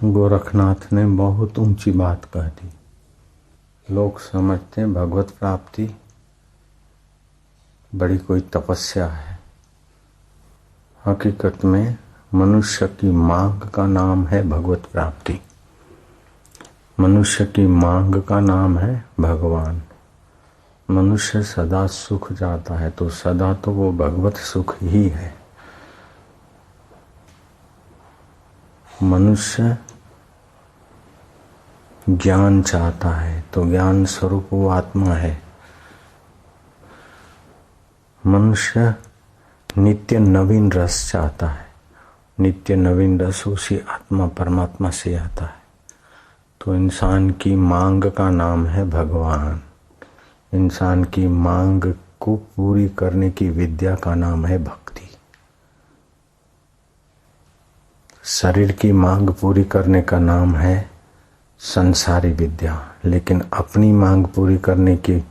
गोरखनाथ ने बहुत ऊंची बात कह दी। लोग समझते हैं भगवत प्राप्ति बड़ी कोई तपस्या है। हकीकत में मनुष्य की मांग का नाम है भगवत प्राप्ति। मनुष्य की मांग का नाम है भगवान। मनुष्य सदा सुख चाहता है तो सदा तो वो भगवत सुख ही है। मनुष्य ज्ञान चाहता है तो ज्ञान स्वरूप वो आत्मा है। मनुष्य नित्य नवीन रस चाहता है, नित्य नवीन रस उसी आत्मा परमात्मा से आता है। तो इंसान की मांग का नाम है भगवान। इंसान की मांग को पूरी करने की विद्या का नाम है भक्ति। शरीर की मांग पूरी करने का नाम है संसारी विद्या, लेकिन अपनी मांग पूरी करने की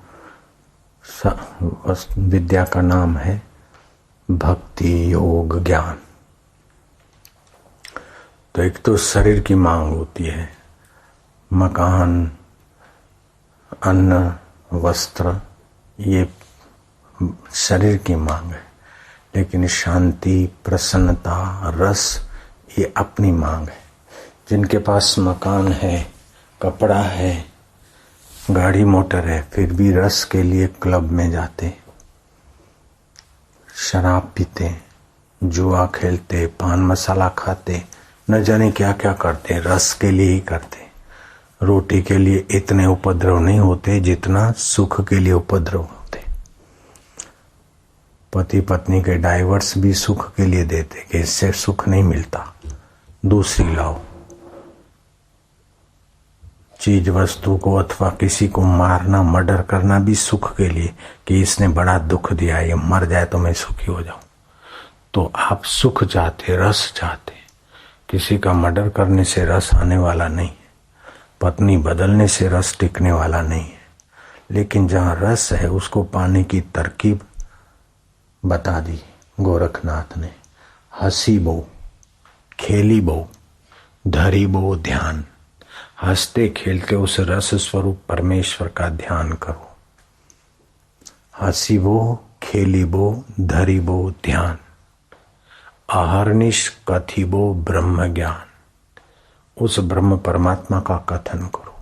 विद्या का नाम है भक्ति योग ज्ञान। तो एक तो शरीर की मांग होती है, मकान अन्न वस्त्र, ये शरीर की मांग है। लेकिन शांति प्रसन्नता रस ये अपनी मांग है। जिनके पास मकान है, कपड़ा है, गाड़ी मोटर है, फिर भी रस के लिए क्लब में जाते, शराब पीते, जुआ खेलते, पान मसाला खाते, न जाने क्या क्या करते, रस के लिए ही करते। रोटी के लिए इतने उपद्रव नहीं होते जितना सुख के लिए उपद्रव होते। पति पत्नी के डाइवर्स भी सुख के लिए देते कि इससे सुख नहीं मिलता, दूसरी लाओ। चीज वस्तु को अथवा किसी को मारना मर्डर करना भी सुख के लिए कि इसने बड़ा दुख दिया, ये मर जाए तो मैं सुखी हो जाऊं। तो आप सुख चाहते, रस चाहते। किसी का मर्डर करने से रस आने वाला नहीं है, पत्नी बदलने से रस टिकने वाला नहीं है। लेकिन जहां रस है उसको पाने की तरकीब बता दी गोरखनाथ ने। हंसी बो, खेली बो, धरी बो ध्यान। हंसते खेलते उस रस स्वरूप परमेश्वर का ध्यान करो। हंसी बो, खेली बो, धरी बो ध्यान। अहर्निश कथी बो ब्रह्म ज्ञान। उस ब्रह्म परमात्मा का कथन करो,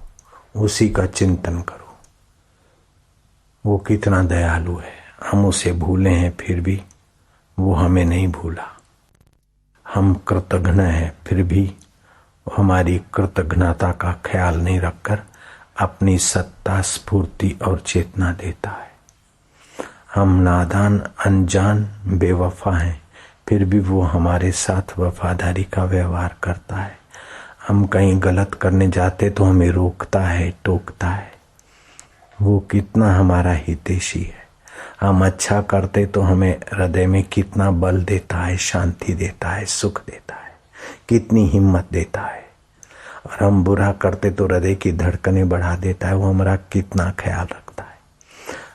उसी का चिंतन करो। वो कितना दयालु है। हम उसे भूले हैं फिर भी वो हमें नहीं भूला। हम कृतघ्न हैं फिर भी हमारी कृतघ्नता का ख्याल नहीं रखकर अपनी सत्ता स्फूर्ति और चेतना देता है। हम नादान अनजान बेवफा हैं फिर भी वो हमारे साथ वफादारी का व्यवहार करता है। हम कहीं गलत करने जाते तो हमें रोकता है, टोकता है। वो कितना हमारा हितैषी है। हम अच्छा करते तो हमें हृदय में कितना बल देता है, शांति देता है, सुख देता है, कितनी हिम्मत देता है। और हम बुरा करते तो हृदय की धड़कनें बढ़ा देता है। वो हमारा कितना ख्याल रखता है।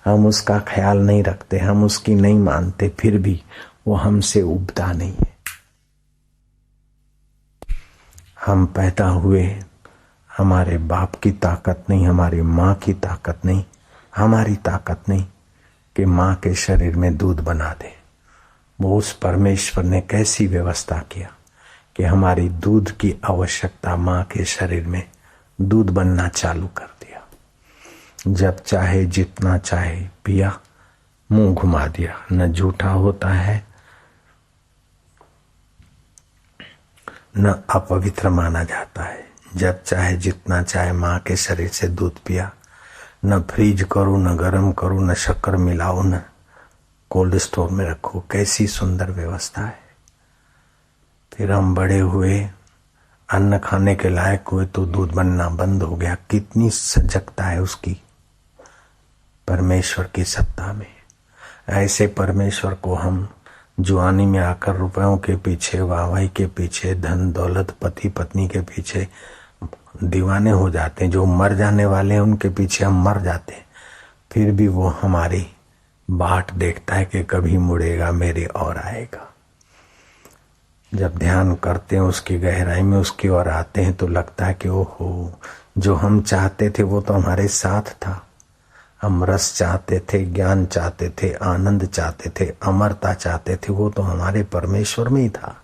हम उसका ख्याल नहीं रखते, हम उसकी नहीं मानते, फिर भी वो हमसे उबता नहीं है। हम पैदा हुए, हमारे बाप की ताकत नहीं, हमारी माँ की ताकत नहीं, हमारी ताकत नहीं कि माँ के शरीर में दूध बना दे। वो उस परमेश्वर ने कैसी व्यवस्था किया कि हमारी दूध की आवश्यकता माँ के शरीर में दूध बनना चालू कर दिया। जब चाहे जितना चाहे पिया, मुंह घुमा दिया। न झूठा होता है न अपवित्र माना जाता है। जब चाहे जितना चाहे माँ के शरीर से दूध पिया। न फ्रीज करो, न गर्म करो, न शक्कर मिलाओ, न कोल्ड स्टोर में रखो। कैसी सुंदर व्यवस्था है। फिर हम बड़े हुए, अन्न खाने के लायक हुए तो दूध बनना बंद हो गया। कितनी सजगता है उसकी, परमेश्वर की सत्ता में। ऐसे परमेश्वर को हम जुआनी में आकर रुपयों के पीछे, वाहवाही के पीछे, धन दौलत पति पत्नी के पीछे दीवाने हो जाते हैं। जो मर जाने वाले हैं उनके पीछे हम मर जाते हैं। फिर भी वो हमारी बाट देखता है कि कभी मुड़ेगा मेरे और आएगा। जब ध्यान करते हैं उसकी गहराई में उसकी ओर आते हैं तो लगता है कि ओहो, जो हम चाहते थे वो तो हमारे साथ था। हम रस चाहते थे, ज्ञान चाहते थे, आनंद चाहते थे, अमरता चाहते थे, वो तो हमारे परमेश्वर में ही था।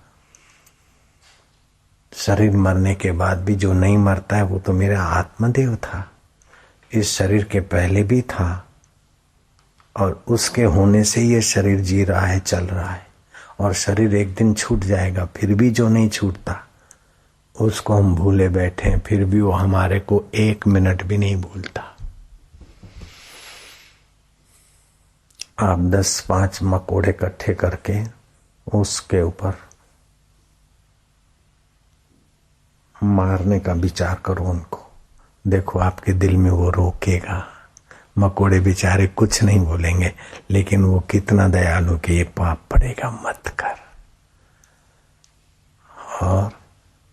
शरीर मरने के बाद भी जो नहीं मरता है वो तो मेरा आत्मदेव था। इस शरीर के पहले भी था और उसके होने से ये शरीर जी रहा है, चल रहा है। और शरीर एक दिन छूट जाएगा, फिर भी जो नहीं छूटता उसको हम भूले बैठे हैं, फिर भी वो हमारे को 1 मिनट भी नहीं भूलता। आप 10-5 मकोड़े इकट्ठे करके उसके ऊपर मारने का विचार करो उनको, देखो आपके दिल में वो रोकेगा। मकोड़े बेचारे कुछ नहीं बोलेंगे, लेकिन वो कितना दयालु कि ये पाप पड़ेगा, मत कर। और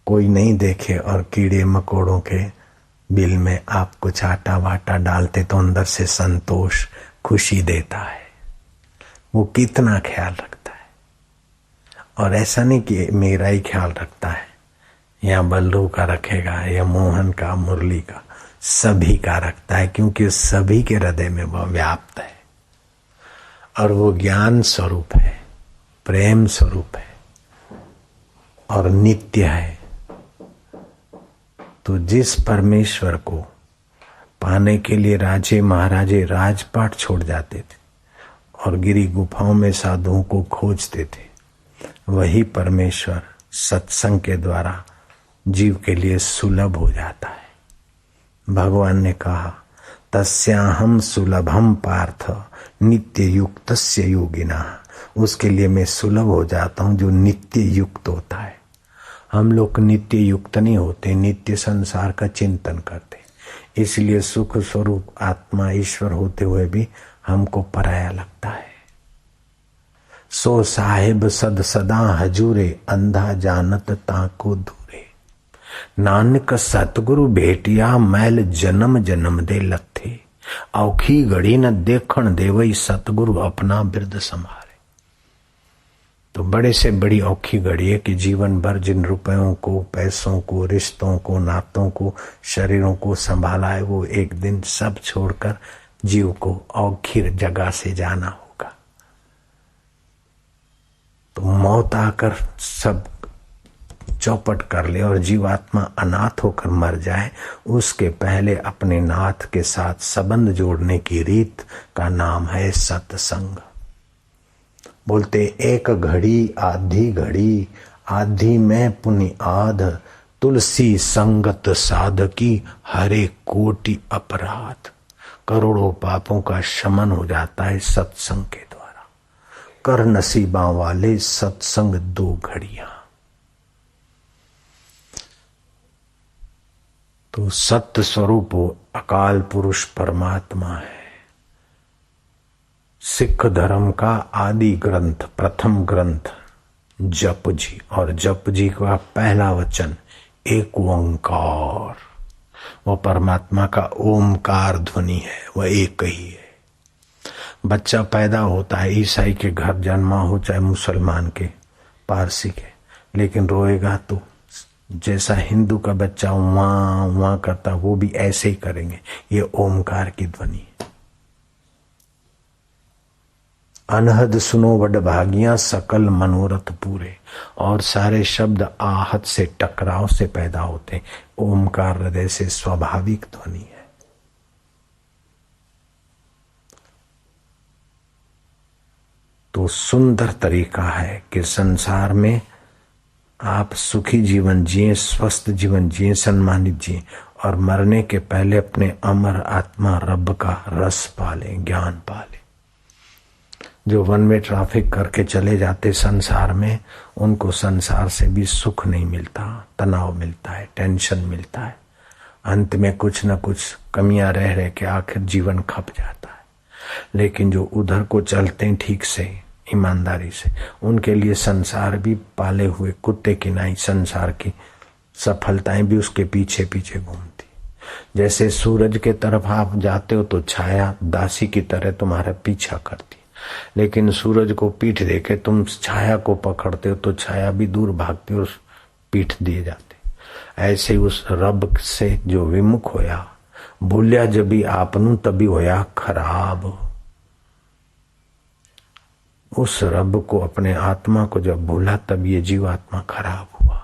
कोई नहीं देखे और कीड़े मकोड़ों के बिल में आप कुछ आटा वाटा डालते तो अंदर से संतोष, खुशी देता है। वो कितना ख्याल रखता है। और ऐसा नहीं कि मेरा ही ख्याल रखता है, या बल्लू का रखेगा या मोहन का, मुरली का, सभी का रखता है, क्योंकि सभी के हृदय में वह व्याप्त है। और वो ज्ञान स्वरूप है, प्रेम स्वरूप है और नित्य है। तो जिस परमेश्वर को पाने के लिए राजे महाराजे राजपाट छोड़ जाते थे और गिरी गुफाओं में साधुओं को खोजते थे, वही परमेश्वर सत्संग के द्वारा जीव के लिए सुलभ हो जाता है। भगवान ने कहा, तस्याहम सुलभम पार्थ नित्य युक्तस्य योगिना। उसके लिए मैं सुलभ हो जाता हूं जो नित्य युक्त होता है। हम लोग नित्य युक्त नहीं होते, नित्य संसार का चिंतन करते, इसलिए सुख स्वरूप आत्मा ईश्वर होते हुए भी हमको पराया लगता है। सो साहेब सद सदा हजूरे, अंधा जानत ताको दूरे। नानक सतगुरु भेटिया, मैल जन्म जन्म दे लथे। औखी घड़ी न देखण देवई, सतगुरु अपना बिरद संभारे। तो बड़े से बड़ी औखी घड़ी है कि जीवन भर जिन रुपयों को, पैसों को, रिश्तों को, नातों को, शरीरों को संभाला है, वो एक दिन सब छोड़कर जीव को औखी जगह से जाना होगा। तो मौत आकर सब चौपट कर ले और जीवात्मा अनाथ होकर मर जाए, उसके पहले अपने नाथ के साथ संबंध जोड़ने की रीत का नाम है सत्संग। बोलते, एक घड़ी आधी घड़ी, आधी में पुनि आध। तुलसी संगत साधकी, हरे कोटि अपराध। करोड़ों पापों का शमन हो जाता है सत्संग के द्वारा। कर नसीबा वाले सत्संग 2 घड़ियां। तो सत्य स्वरूप अकाल पुरुष परमात्मा है। सिख धर्म का आदि ग्रंथ, प्रथम ग्रंथ जप जी, और जप जी का पहला वचन एक ओंकार। वह परमात्मा का ओमकार ध्वनि है, वह एक ही है। बच्चा पैदा होता है, ईसाई के घर जन्मा हो चाहे मुसलमान के, पारसी के, लेकिन रोएगा तो जैसा हिंदू का बच्चा वहाँ वहाँ करता, वो भी ऐसे ही करेंगे। ये ओमकार की ध्वनि है। अनहद सुनो वड भागियां, सकल मनोरथ पूरे। और सारे शब्द आहत से, टकराव से पैदा होते। ओमकार हृदय से स्वाभाविक ध्वनि है। तो सुंदर तरीका है कि संसार में आप सुखी जीवन जिए, स्वस्थ जीवन जिए, सम्मानित जिए, और मरने के पहले अपने अमर आत्मा रब का रस पाले, ज्ञान पाले। जो वन में ट्रैफिक करके चले जाते संसार में, उनको संसार से भी सुख नहीं मिलता, तनाव मिलता है, टेंशन मिलता है। अंत में कुछ न कुछ कमियां रह रह के आखिर जीवन खप जाता है। लेकिन जो उधर को चलते हैं ठीक से, ईमानदारी से, उनके लिए संसार भी पाले हुए कुत्ते की नाई, संसार की सफलताएं भी उसके पीछे पीछे घूमती। जैसे सूरज के तरफ आप जाते हो तो छाया दासी की तरह तुम्हारा पीछा करती, लेकिन सूरज को पीठ देके तुम छाया को पकड़ते हो तो छाया भी दूर भागती और पीठ दिए जाते। ऐसे उस रब से जो विमुख होया, भूलिया जबी आपनू तभी होया खराब। उस रब को, अपने आत्मा को जब भूला तब ये जीवात्मा खराब हुआ,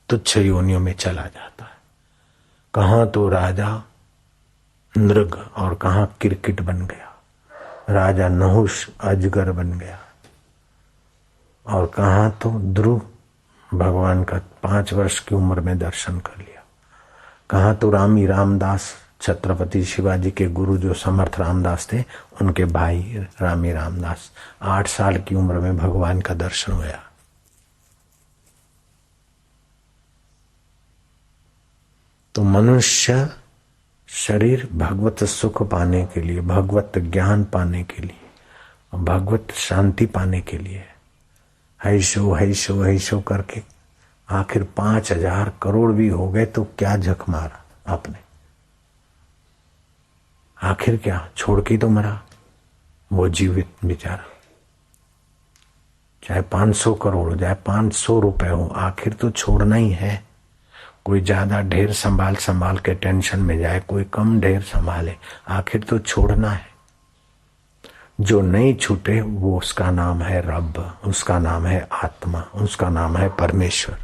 तुच्छ योनियों में चला जाता है। कहां तो राजा नृग और कहां क्रिकेट बन गया, राजा नहुष अजगर बन गया, और कहां तो ध्रुव भगवान का 5 वर्ष की उम्र में दर्शन कर लिया, कहां तो रामी रामदास, छत्रपति शिवाजी के गुरु जो समर्थ रामदास थे, उनके भाई रामी रामदास 8 साल की उम्र में भगवान का दर्शन हुआ। तो मनुष्य शरीर भगवत सुख पाने के लिए, भगवत ज्ञान पाने के लिए, भगवत शांति पाने के लिए हैशो हैशो हैशो करके आखिर 5,000 करोड़ भी हो गए तो क्या झक मारा आपने? आखिर क्या छोड़ के तो मरा वो जीवित बेचारा। चाहे 500 करोड़ हो, चाहे 500 रुपए हो, आखिर तो छोड़ना ही है। कोई ज्यादा ढेर संभाल संभाल के टेंशन में जाए, कोई कम ढेर संभाले, आखिर तो छोड़ना है। जो नहीं छूटे वो उसका नाम है रब, उसका नाम है आत्मा, उसका नाम है परमेश्वर।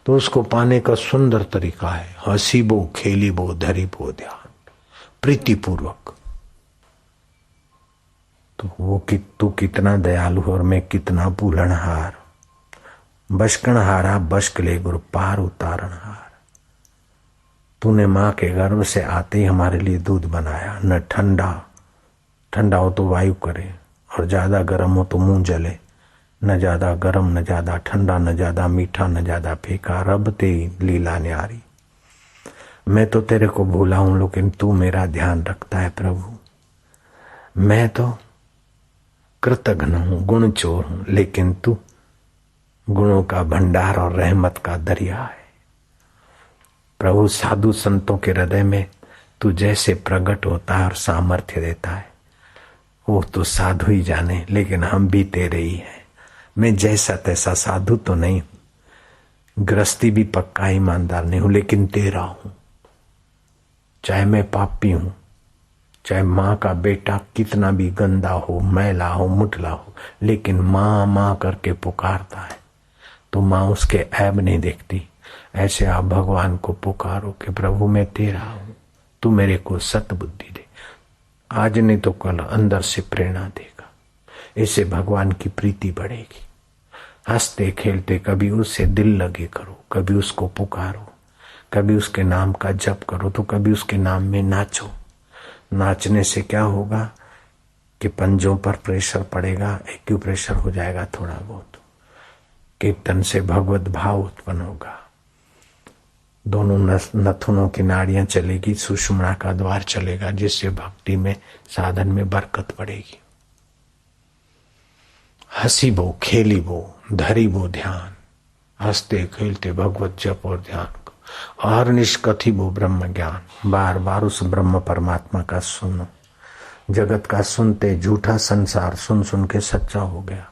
तो उसको पाने का सुंदर तरीका है हसीबो खेलीबो धरीबो ध्यान, प्रीतिपूर्वक। तो वो तू कितना दयालु और मैं कितना भूलनहार, बशकणहारा बशक ले गुरु पार उतारणहार। तूने माँ के गर्भ से आते ही हमारे लिए दूध बनाया, न ठंडा हो तो वायु करे और ज्यादा गर्म हो तो मुंह जले, न ज्यादा गर्म न ज्यादा ठंडा, न ज्यादा मीठा न ज्यादा फीका, रब तेरी लीला न्यारी। मैं तो तेरे को भूला हूं लेकिन तू मेरा ध्यान रखता है प्रभु। मैं तो कृतघ्न हूं, गुण चोर हूं, लेकिन तू गुणों का भंडार और रहमत का दरिया है प्रभु। साधु संतों के हृदय में तू जैसे प्रकट होता है और सामर्थ्य देता है, वो तो साधु ही जाने, लेकिन हम भी तेरे ही हैं। मैं जैसा तैसा साधु तो नहीं हूं, गृहस्थी भी पक्का ईमानदार नहीं हूं, लेकिन तेरा हूं। चाहे मैं पापी हूं, चाहे माँ का बेटा कितना भी गंदा हो, मैला हो, मुटला हो, लेकिन माँ माँ करके पुकारता है तो माँ उसके ऐब नहीं देखती। ऐसे आप भगवान को पुकारो कि प्रभु मैं तेरा हूं, तू मेरे को सत बुद्धि दे। आज नहीं तो कल अंदर से प्रेरणा देगा, इससे भगवान की प्रीति बढ़ेगी। हंसते खेलते कभी उससे दिल लगे करो, कभी उसको पुकारो, कभी उसके नाम का जप करो, तो कभी उसके नाम में नाचो। नाचने से क्या होगा कि पंजों पर प्रेशर पड़ेगा, एक्यूप्रेशर हो जाएगा थोड़ा बहुत। कीर्तन से भगवत भाव उत्पन्न होगा, दोनों नथुनों की नाड़ियां चलेगी, सुषुम्ना का द्वार चलेगा, जिससे भक्ति में साधन में बरकत पड़ेगी। हसीबो खेलीबो धरीबो ध्यान, हंसते खेलते भगवत जप और ध्यान, और निष्कथिबो ब्रह्म ज्ञान। बार बार उस ब्रह्म परमात्मा का सुनो। जगत का सुनते झूठा संसार सुन सुन के सच्चा हो गया।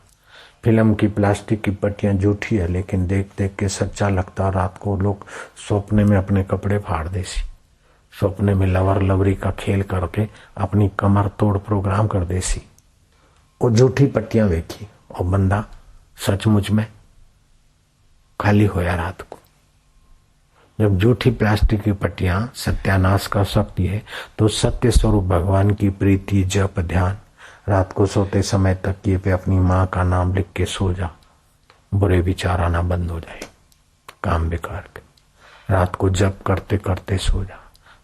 फिल्म की प्लास्टिक की पट्टियां झूठी है, लेकिन देख देख के सच्चा लगता। रात को लोग सपने में अपने कपड़े फाड़ देसी, सपने में लवर लवरी का खेल करके अपनी कमर तोड़ प्रोग्राम कर देसी। वो झूठी पट्टियां देखी और बंदा सचमुच में खाली होया रात को। जब झूठी प्लास्टिक की पट्टियां सत्यानाश कर सकती है, तो सत्य स्वरूप भगवान की प्रीति जप ध्यान। रात को सोते समय तकिए पे अपनी माँ का नाम लिख के सो जा, बुरे विचार आना बंद हो जाए, काम बेकार के। रात को जप करते करते सो जा,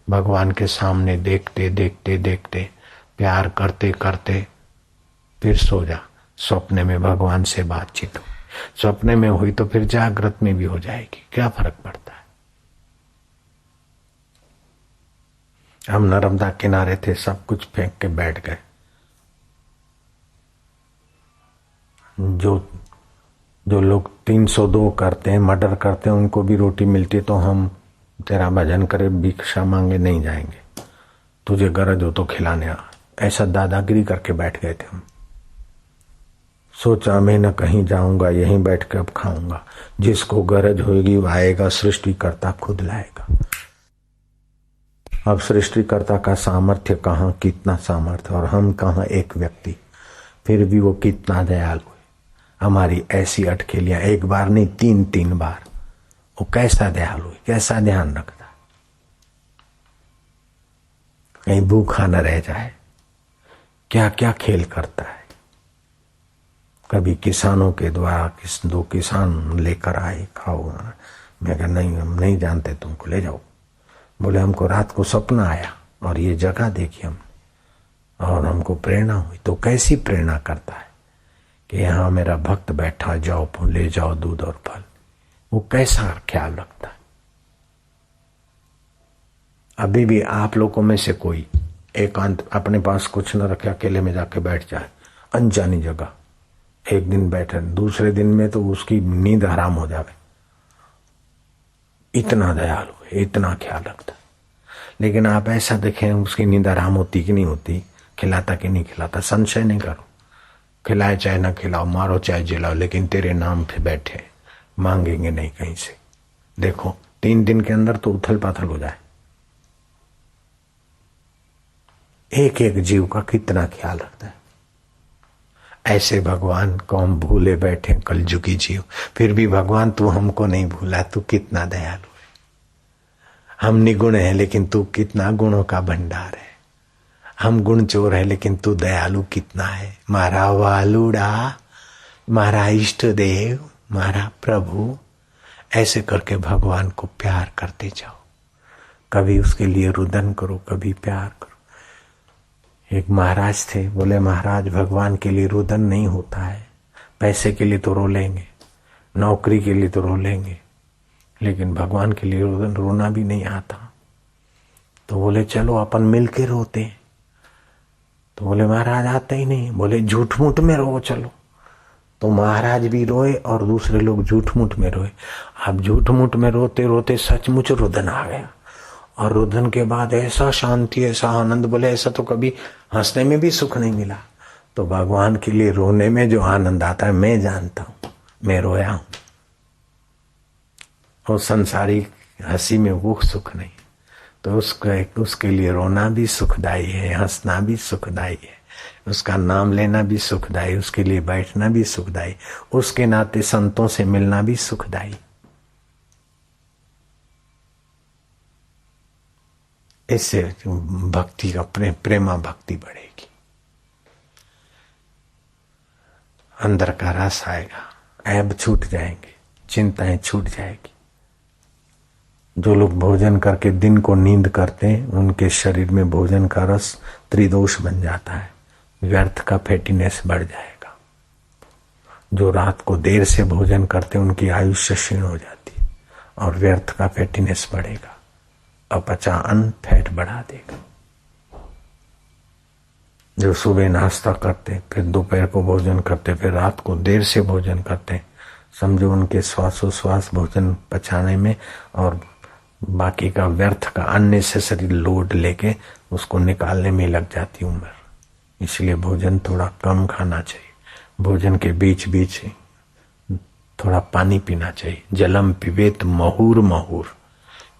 भगवान के सामने देखते देखते देखते प्यार करते करते फिर सो जा। सपने में भगवान से बातचीत हो, सपने में हुई तो फिर जागृत में भी हो जाएगी, क्या फर्क पड़ता है। हम नर्मदा किनारे थे, सब कुछ फेंक के बैठ गए। जो लोग 302 करते हैं, मर्डर करते हैं, उनको भी रोटी मिलती है, तो हम तेरा भजन करे भिक्षा मांगे नहीं जाएंगे। तुझे गरज हो तो खिलाने आ, ऐसा दादागिरी करके बैठ गए थे हम। सोचा मैं न कहीं जाऊंगा, यहीं बैठ के अब खाऊंगा। जिसको गरज होगी वो आएगा, सृष्टिकर्ता खुद लाएगा। अब सृष्टिकर्ता का सामर्थ्य कहाँ, कितना सामर्थ्य, और हम कहाँ एक व्यक्ति, फिर भी वो कितना दयालु है। हमारी ऐसी अटखेलियां, एक बार नहीं 3-3 बार। वो कैसा दयालु है, कैसा ध्यान रखता है, कहीं भूखा न रह जाए, क्या क्या खेल करता है। कभी किसानों के द्वारा 2 किसान लेकर आए, खाओ। मैं कहा नहीं, हम नहीं जानते, तुमको ले जाओ। बोले हमको रात को सपना आया और ये जगह देखी हमने और हमको प्रेरणा हुई। तो कैसी प्रेरणा करता है कि यहाँ मेरा भक्त बैठा, जाओ ले जाओ दूध और फल। वो कैसा ख्याल रखता है। अभी भी आप लोगों में से कोई एकांत अपने पास कुछ न रखे, अकेले में जाके बैठ जाए अनजानी जगह, एक दिन बैठे, दूसरे दिन में तो उसकी नींद हराम हो जावे। इतना दयालु है, इतना ख्याल रखता। लेकिन आप ऐसा देखें उसकी नींद हराम होती कि नहीं होती, खिलाता कि नहीं खिलाता, संशय नहीं करो। खिलाए चाहे ना खिलाओ, मारो चाहे जिलाओ, लेकिन तेरे नाम पे बैठे, मांगेंगे नहीं कहीं से। देखो 3 दिन के अंदर तो उथल पाथल हो जाए। एक एक जीव का कितना ख्याल रखता है। ऐसे भगवान को हम भूले बैठे, कलजुगी जीव। फिर भी भगवान तू हमको नहीं भूला, तू कितना दयालु है। हम निगुण है लेकिन तू कितना गुणों का भंडार है। हम गुण चोर है लेकिन तू दयालु कितना है। मारा वालुड़ा, मारा इष्ट देव, मारा प्रभु। ऐसे करके भगवान को प्यार करते जाओ। कभी उसके लिए रुदन करो, कभी प्यार करो। एक महाराज थे, बोले महाराज भगवान के लिए रुदन नहीं होता है। पैसे के लिए तो रो लेंगे, नौकरी के लिए तो रो लेंगे, लेकिन भगवान के लिए रुदन रोना भी नहीं आता। तो बोले चलो अपन मिल के रोते। तो बोले महाराज आता ही नहीं। बोले झूठ मूठ में रो चलो। तो महाराज भी रोए और दूसरे लोग झूठ मूठ में रोए। अब झूठ मूठ में रोते रोते सचमुच रुदन आ गया, और रुदन के बाद ऐसा शांति, ऐसा आनंद, बोले ऐसा तो कभी हंसने में भी सुख नहीं मिला। तो भगवान के लिए रोने में जो आनंद आता है मैं जानता हूं, मैं रोया हूं। और संसारी हंसी में वो सुख नहीं। तो उसके लिए रोना भी सुखदायी है, हंसना भी सुखदायी है, उसका नाम लेना भी सुखदायी, उसके लिए बैठना भी सुखदायी, उसके नाते संतों से मिलना भी सुखदायी। इससे भक्ति का प्रेमा भक्ति बढ़ेगी, अंदर का रस आएगा, ऐब छूट जाएंगे, चिंताएं छूट जाएगी। जो लोग भोजन करके दिन को नींद करते हैं उनके शरीर में भोजन का रस त्रिदोष बन जाता है, व्यर्थ का फैटीनेस बढ़ जाएगा। जो रात को देर से भोजन करते हैं उनकी आयुष्य क्षीण हो जाती है और व्यर्थ का फैटीनेस बढ़ेगा। अपचा अन्न फैट बढ़ा देगा। जो सुबह नाश्ता करते, फिर दोपहर को भोजन करते, फिर रात को देर से भोजन करते, समझो उनके श्वासोश्वास भोजन पचाने में और बाकी का व्यर्थ का अननेसेसरी लोड लेके उसको निकालने में लग जाती उम्र। इसलिए भोजन थोड़ा कम खाना चाहिए। भोजन के बीच बीच थोड़ा पानी पीना चाहिए। जलम पिबेत महुर महुर,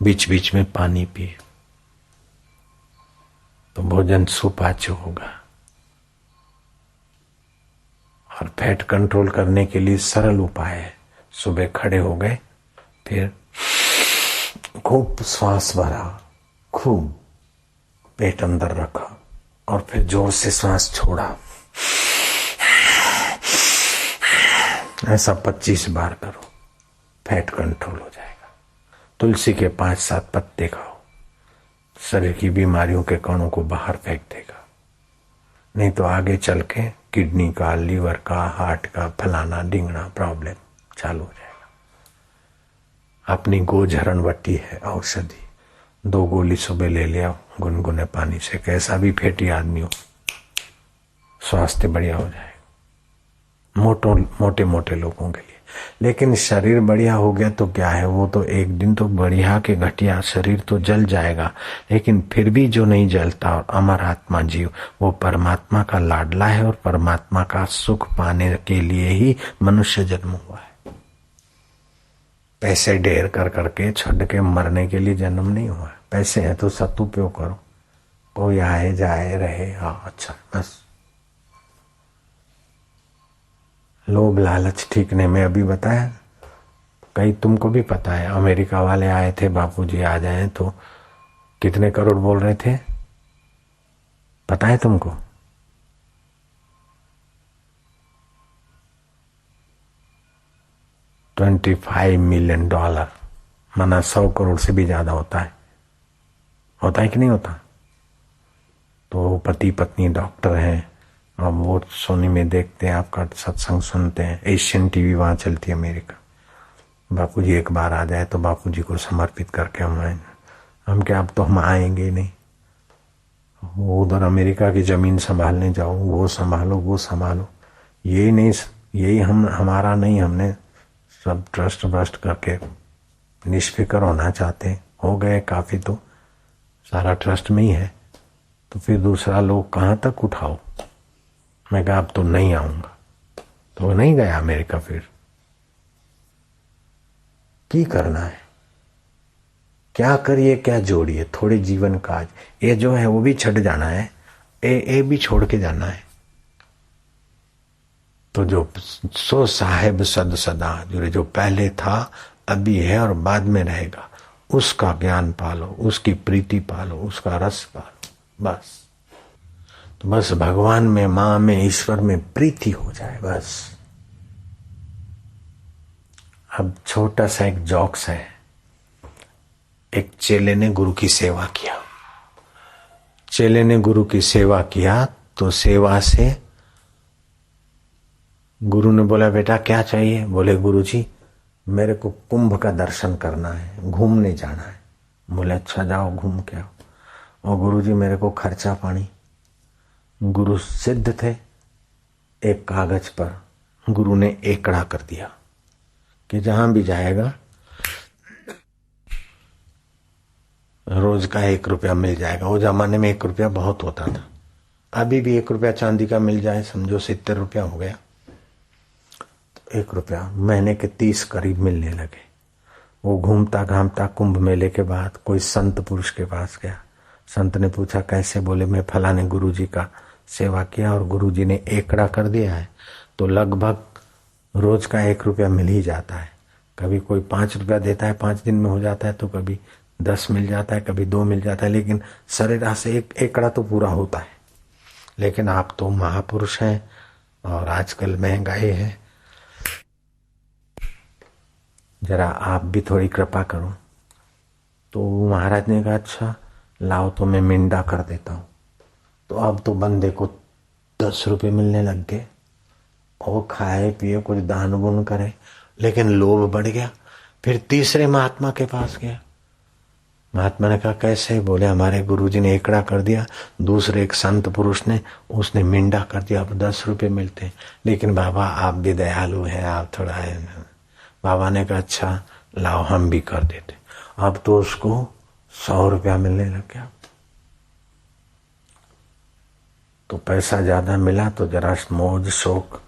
बीच बीच में पानी पिए तो भोजन सुपाच्य होगा। और फैट कंट्रोल करने के लिए सरल उपाय है। सुबह खड़े हो गए, फिर खूब श्वास भरा, खूब पेट अंदर रखा और फिर जोर से श्वास छोड़ा। ऐसा 25 बार करो, फैट कंट्रोल हो जाएगा। तुलसी के 5-7 पत्ते खाओ, शरीर की बीमारियों के कणों को बाहर फेंक देगा। नहीं तो आगे चल के किडनी का, लीवर का, हार्ट का, फलाना ढिंगना प्रॉब्लम चालू हो जाएगा। अपनी गोझरण वट्टी है औषधि, 2 गोली सुबह ले लिया गुनगुने पानी से। कैसा भी फैटी आदमी हो, स्वास्थ्य बढ़िया हो जाएगा। मोटे मोटे लोगों के लिए लेकिन शरीर बढ़िया हो गया तो क्या है, वो तो एक दिन तो बढ़िया के घटिया शरीर तो जल जाएगा, लेकिन फिर भी जो नहीं जलता और अमर आत्मा जीव, वो परमात्मा का लाडला है और परमात्मा का सुख पाने के लिए ही मनुष्य जन्म हुआ है। पैसे ढेर कर करके छड़ के मरने के लिए जन्म नहीं हुआ है। पैसे हैं तो सदुपयोग करो, कोई आए जाए रहे, हाँ अच्छा बस। लोभ लालच ठीक नहीं। मैं अभी बताया, कहीं तुमको भी पता है, अमेरिका वाले आए थे, बापूजी आ जाए तो कितने करोड़ बोल रहे थे, पता है तुमको? $25 मिलियन, माना 100 करोड़ से भी ज्यादा होता है कि नहीं होता? तो पति पत्नी डॉक्टर हैं, अब वो सोनी में देखते हैं, आपका सत्संग सुनते हैं, एशियन टीवी वहां चलती है अमेरिका। बापूजी एक बार आ जाए तो बापूजी को समर्पित करके हम आएंगे। हम क्या, अब तो हम आएंगे नहीं। वो उधर अमेरिका की जमीन संभालने जाओ, वो संभालो, यही नहीं, यही हम हमारा नहीं, हमने सब ट्रस्ट व्रस्ट करके निष्फिक्र होना चाहते, हो गए काफी, तो सारा ट्रस्ट में ही है, तो फिर दूसरा लोग कहाँ तक उठाओ। मैं कहा अब तो नहीं आऊंगा, तो नहीं गया अमेरिका। फिर की करना है, क्या करिए क्या जोड़िए, थोड़े जीवन काज, ये जो है वो भी छट जाना है, ये भी छोड़ के जाना है। तो जो सो साहेब सद सदा, जो पहले था अभी है और बाद में रहेगा, उसका ज्ञान पालो, उसकी प्रीति पालो, उसका रस पालो, बस। तो बस भगवान में, मां में, ईश्वर में प्रीति हो जाए बस। अब छोटा सा एक जॉक्स है। एक चेले ने गुरु की सेवा किया, चेले ने गुरु की सेवा किया, तो सेवा से गुरु ने बोला बेटा क्या चाहिए? बोले गुरुजी मेरे को कुंभ का दर्शन करना है, घूमने जाना है। बोले अच्छा जाओ घूम के आओ। और गुरुजी मेरे को खर्चा पानी। गुरु सिद्ध थे, एक कागज पर गुरु ने एकड़ा कर दिया कि जहां भी जाएगा रोज का 1 रुपया मिल जाएगा। वो जमाने में 1 रुपया बहुत होता था, अभी भी 1 रुपया चांदी का मिल जाए समझो 70 रुपया हो गया। तो 1 रुपया महीने के 30 करीब मिलने लगे। वो घूमता घामता कुंभ मेले के बाद कोई संत पुरुष के पास गया। संत ने पूछा कैसे? बोले मैं फलाने गुरुजी का सेवा किया और गुरुजी ने एकड़ा कर दिया है, तो लगभग रोज का 1 रुपया मिल ही जाता है। कभी कोई 5 रुपया देता है, 5 दिन में हो जाता है, तो कभी 10 मिल जाता है, कभी 2 मिल जाता है, लेकिन सरेराह से एक एकड़ा तो पूरा होता है। लेकिन आप तो महापुरुष हैं और आजकल महंगाई है, जरा आप भी थोड़ी कृपा करो। तो महाराज ने कहा अच्छा लाओ तो मैं मिंडा कर देता हूं। तो अब तो बंदे को 10 रुपये मिलने लग गए, और खाए पिए कुछ दान गुण करे, लेकिन लोभ बढ़ गया। फिर तीसरे महात्मा के पास गया। महात्मा ने कहा कैसे? बोले हमारे गुरुजी ने एकड़ा कर दिया, दूसरे एक संत पुरुष ने उसने मिंडा कर दिया, अब 10 रुपये मिलते हैं। लेकिन बाबा आप भी दयालु हैं, आप थोड़ा है। बाबा ने कहा अच्छा लाओ हम भी कर देते। अब तो उसको 100 रुपया मिलने लग गया। तो पैसा ज्यादा मिला तो जरा मौज शौक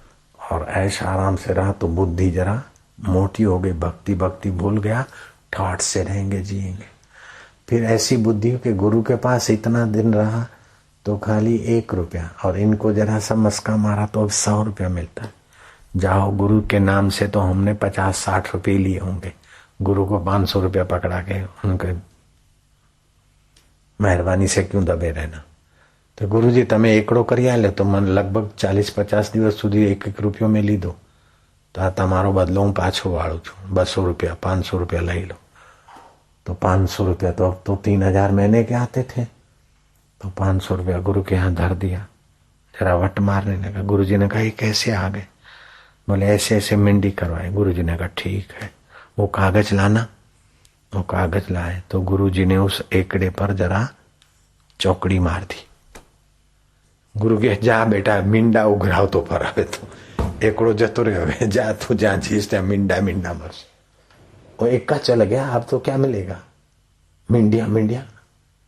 और ऐश आराम से रहा, तो बुद्धि जरा मोटी हो गई, भक्ति भूल गया, ठाठ से रहेंगे जिएंगे। फिर ऐसी बुद्धि के गुरु के पास इतना दिन रहा तो खाली 1 रुपया, और इनको जरा सा मस्का मारा तो अब 100 रुपया मिलता है। जाओ गुरु के नाम से तो हमने 50-60 रुपये लिए होंगे, गुरु को 500 रुपया पकड़ा के उनके मेहरबानी से क्यों दबे रहना। तो गुरुजी તમે એકડો કરી આલે તો મને લગભગ 40-50 દિવસ સુધી 1-1 રૂપિયો મેં લીધો, તો આ તમારો બદલો હું પાછો વાળું છું, 200 रुपया 500 रुपया લઈ लो। तो 500 रुपया तो अब तो 3000 महीने के आते थे। तो 500 रुपया गुरु के यहाँ धर दिया, जरा वट मारने लगा। गुरुजी ने कहा ये कैसे आ गए? बोले ऐसे ऐसे मिंडी करवाए। गुरुजी ने कहा ठीक है, वो कागज लाना। वो कागज लाए तो गुरुजी ने उस एकड़े पर जरा चौकड़ी मार दी। गुरु के जा बेटा मींडा उघराव तो पर आवे तो एकड़ो जतो रहे जा तू जहां जीस त्या मिंडा मिंडा मरस। वो एक का चल गया, अब तो क्या मिलेगा? मिंडिया मिंडिया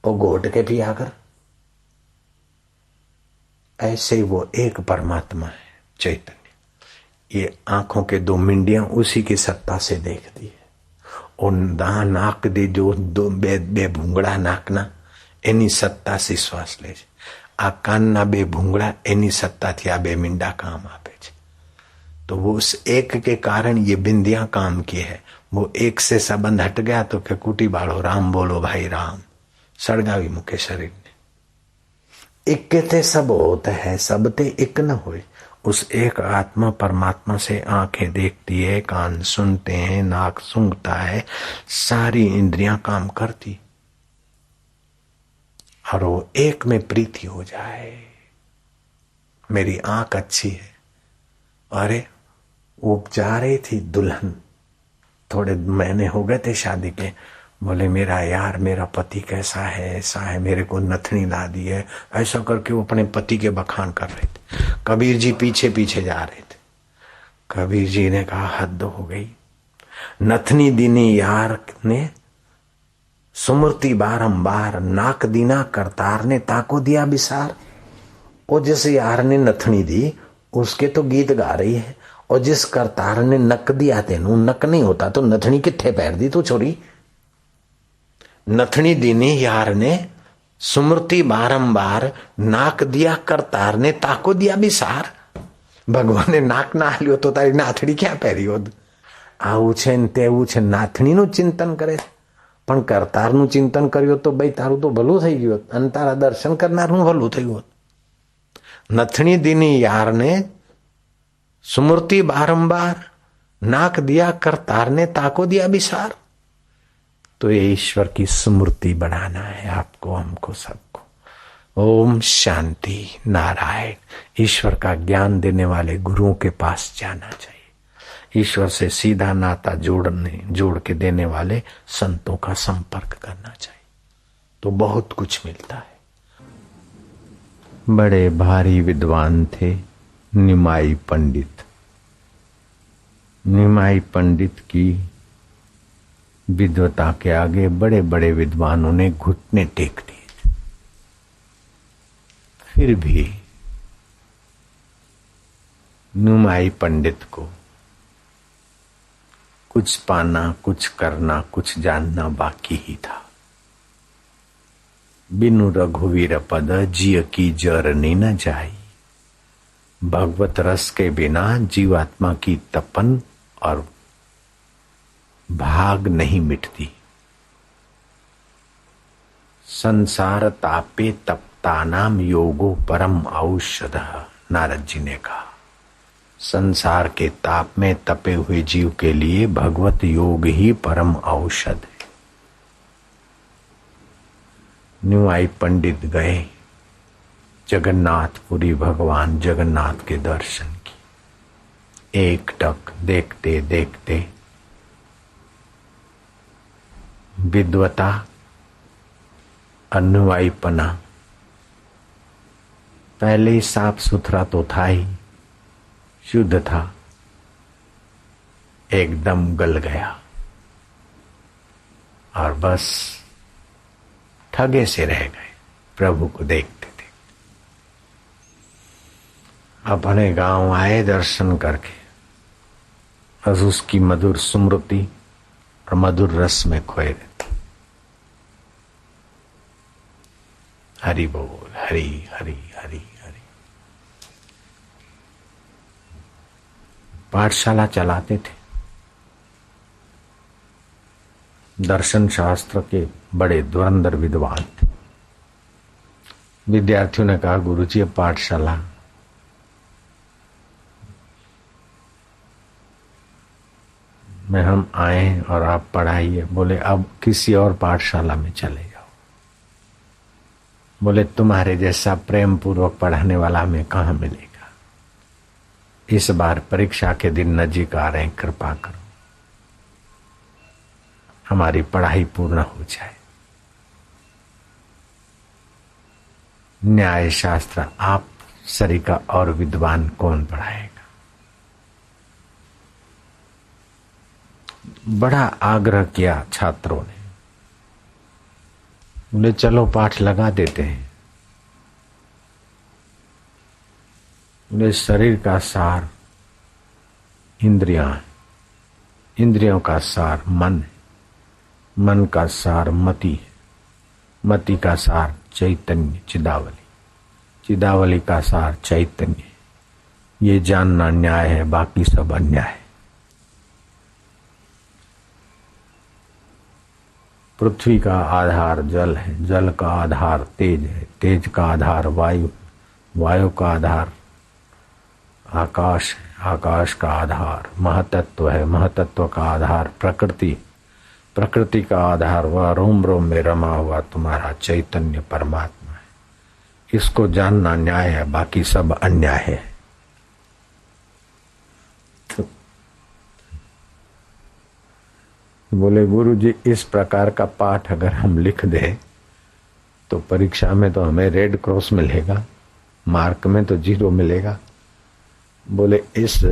वो घोट के पिया कर। ऐसे ही वो एक परमात्मा है चैतन्य। ये आंखों के दो मिंडियां उसी की सत्ता से देखती है। और नाक दे जो दो बे भूंगड़ा नाकना एनी सत्ता से श्वास ले છે। આ કાનના બે ભૂંગળા એની સત્તાથી આ બે મીંડા કામ આપે છે। तो वो उस एक के कारण ये बिंदियां काम की है। वो एक से संबंध हट गया तो के कुटी बाड़ो राम बोलो भाई राम सड़गावी मुके शरीर ने। एक के ते सब होता है, सब ते एक न होए। उस एक आत्मा परमात्मा से आंखें देखती है, कान सुनते हैं, नाक सूंघता है, सारी इंद्रियां काम करती और वो एक में प्रीति हो जाए। मेरी आंख अच्छी है। अरे वो जा रही थी दुल्हन, थोड़े महीने हो गए थे शादी के, बोले मेरा यार मेरा पति कैसा है, ऐसा है, मेरे को नथनी ला दी है, ऐसा करके वो अपने पति के बखान कर रहे थे। कबीर जी पीछे पीछे जा रहे थे। कबीर जी ने कहा हद हो गई। नथनी दीनी यार ने सुमृति बारंबार, नाक दीना करतार ने ताको दिया बिसार। और जिस यार ने नथनी दी उसके तो गीत गा रही है, और जिस करतार ने नक दिया तेनू नक नहीं होता तो नथनी किथे पैर दी तू छोरी। नथनी दीनी यार ने सुमृति बारंबार, नाक दिया करतार ने ताको दिया बिसार। भगवान ने नाक ना हाल्यो तो तारी नाथड़ी क्या પહેરી હોત। આવું છે ને તેવું છે, નાથણીનું ચિંતન કરે પણ કરતારનું ચિંતન કર્યો તો ભાઈ તારું તો ભલું થઈ ગયું હોત અને તારા દર્શન કરનારનું ભલું થયું હોત। नथनी दीनी यार ने सुमृति बारंबार, नाक दिया करतार ने ताको दिया बिसार। तो ये ईश्वर की स्मृति बढ़ाना है आपको, हमको, सबको। ओम शांति नारायण। ईश्वर का ज्ञान देने वाले गुरुओं के पास जाना चाहिए। ईश्वर से सीधा नाता जोड़ के देने वाले संतों का संपर्क करना चाहिए, तो बहुत कुछ मिलता है। बड़े भारी विद्वान थे निमाई पंडित। निमाई पंडित की विद्वता के आगे बड़े बड़े विद्वानों ने घुटने टेक दिए। फिर भी निमाई पंडित को कुछ पाना, कुछ करना, कुछ जानना बाकी ही था। बिनु रघुवीर पद जिय की जरनी न जाई। भगवत रस के बिना जीवात्मा की तपन और भाग नहीं मिटती। संसार तापे तपता नाम योगो परम औषधः, नारद जी ने कहा। संसार के ताप में तपे हुए जीव के लिए भगवत योग ही परम औषध है। निमाई पंडित गए जगन्नाथपुरी, भगवान जगन्नाथ के दर्शन की। एक टक देखते देखते विद्वता, अनुयायीपना पहले ही साफ सुथरा तो था ही, शुद्ध था, एकदम गल गया और बस ठगे से रह गए प्रभु को देखते थे। अपने गांव आए दर्शन करके, बस उसकी मधुर स्मृति और मधुर रस में खोए रहते। हरि बोल, हरि हरि हरि हरि। पाठशाला चलाते थे। दर्शन शास्त्र के बड़े धुरंधर विद्वान थे। विद्यार्थियों ने कहा गुरुजी पाठशाला में हम आए और आप पढ़ाइए। बोले अब किसी और पाठशाला में चले जाओ। बोले तुम्हारे जैसा प्रेम पूर्वक पढ़ाने वाला हमें कहाँ मिलेगा। इस बार परीक्षा के दिन नजीक आ रहे हैं, कृपा करो हमारी पढ़ाई पूर्ण हो जाए। न्याय शास्त्र आप सरिका और विद्वान कौन पढ़ाएगा। बड़ा आग्रह किया छात्रों ने, बोले चलो पाठ लगा देते हैं। बोले शरीर का सार इंद्रियां है, इंद्रियों का सार मन है, मन का सार मति है, मति का सार चैतन्य चिदावली, चिदावली का सार चैतन्य। ये जानना न्याय है, बाकी सब अन्याय है। पृथ्वी का आधार जल है, जल का आधार तेज है, तेज का आधार वायु, वायु का आधार आकाश है, आकाश का आधार महतत्व है, महतत्व का आधार प्रकृति, प्रकृति का आधार वह रोम रोम में रमा हुआ तुम्हारा चैतन्य परमात्मा है। इसको जानना न्याय है, बाकी सब अन्याय है। बोले गुरु जी इस प्रकार का पाठ अगर हम लिख दें तो परीक्षा में तो हमें रेड क्रॉस मिलेगा, मार्क में तो 0 मिलेगा। बोले इस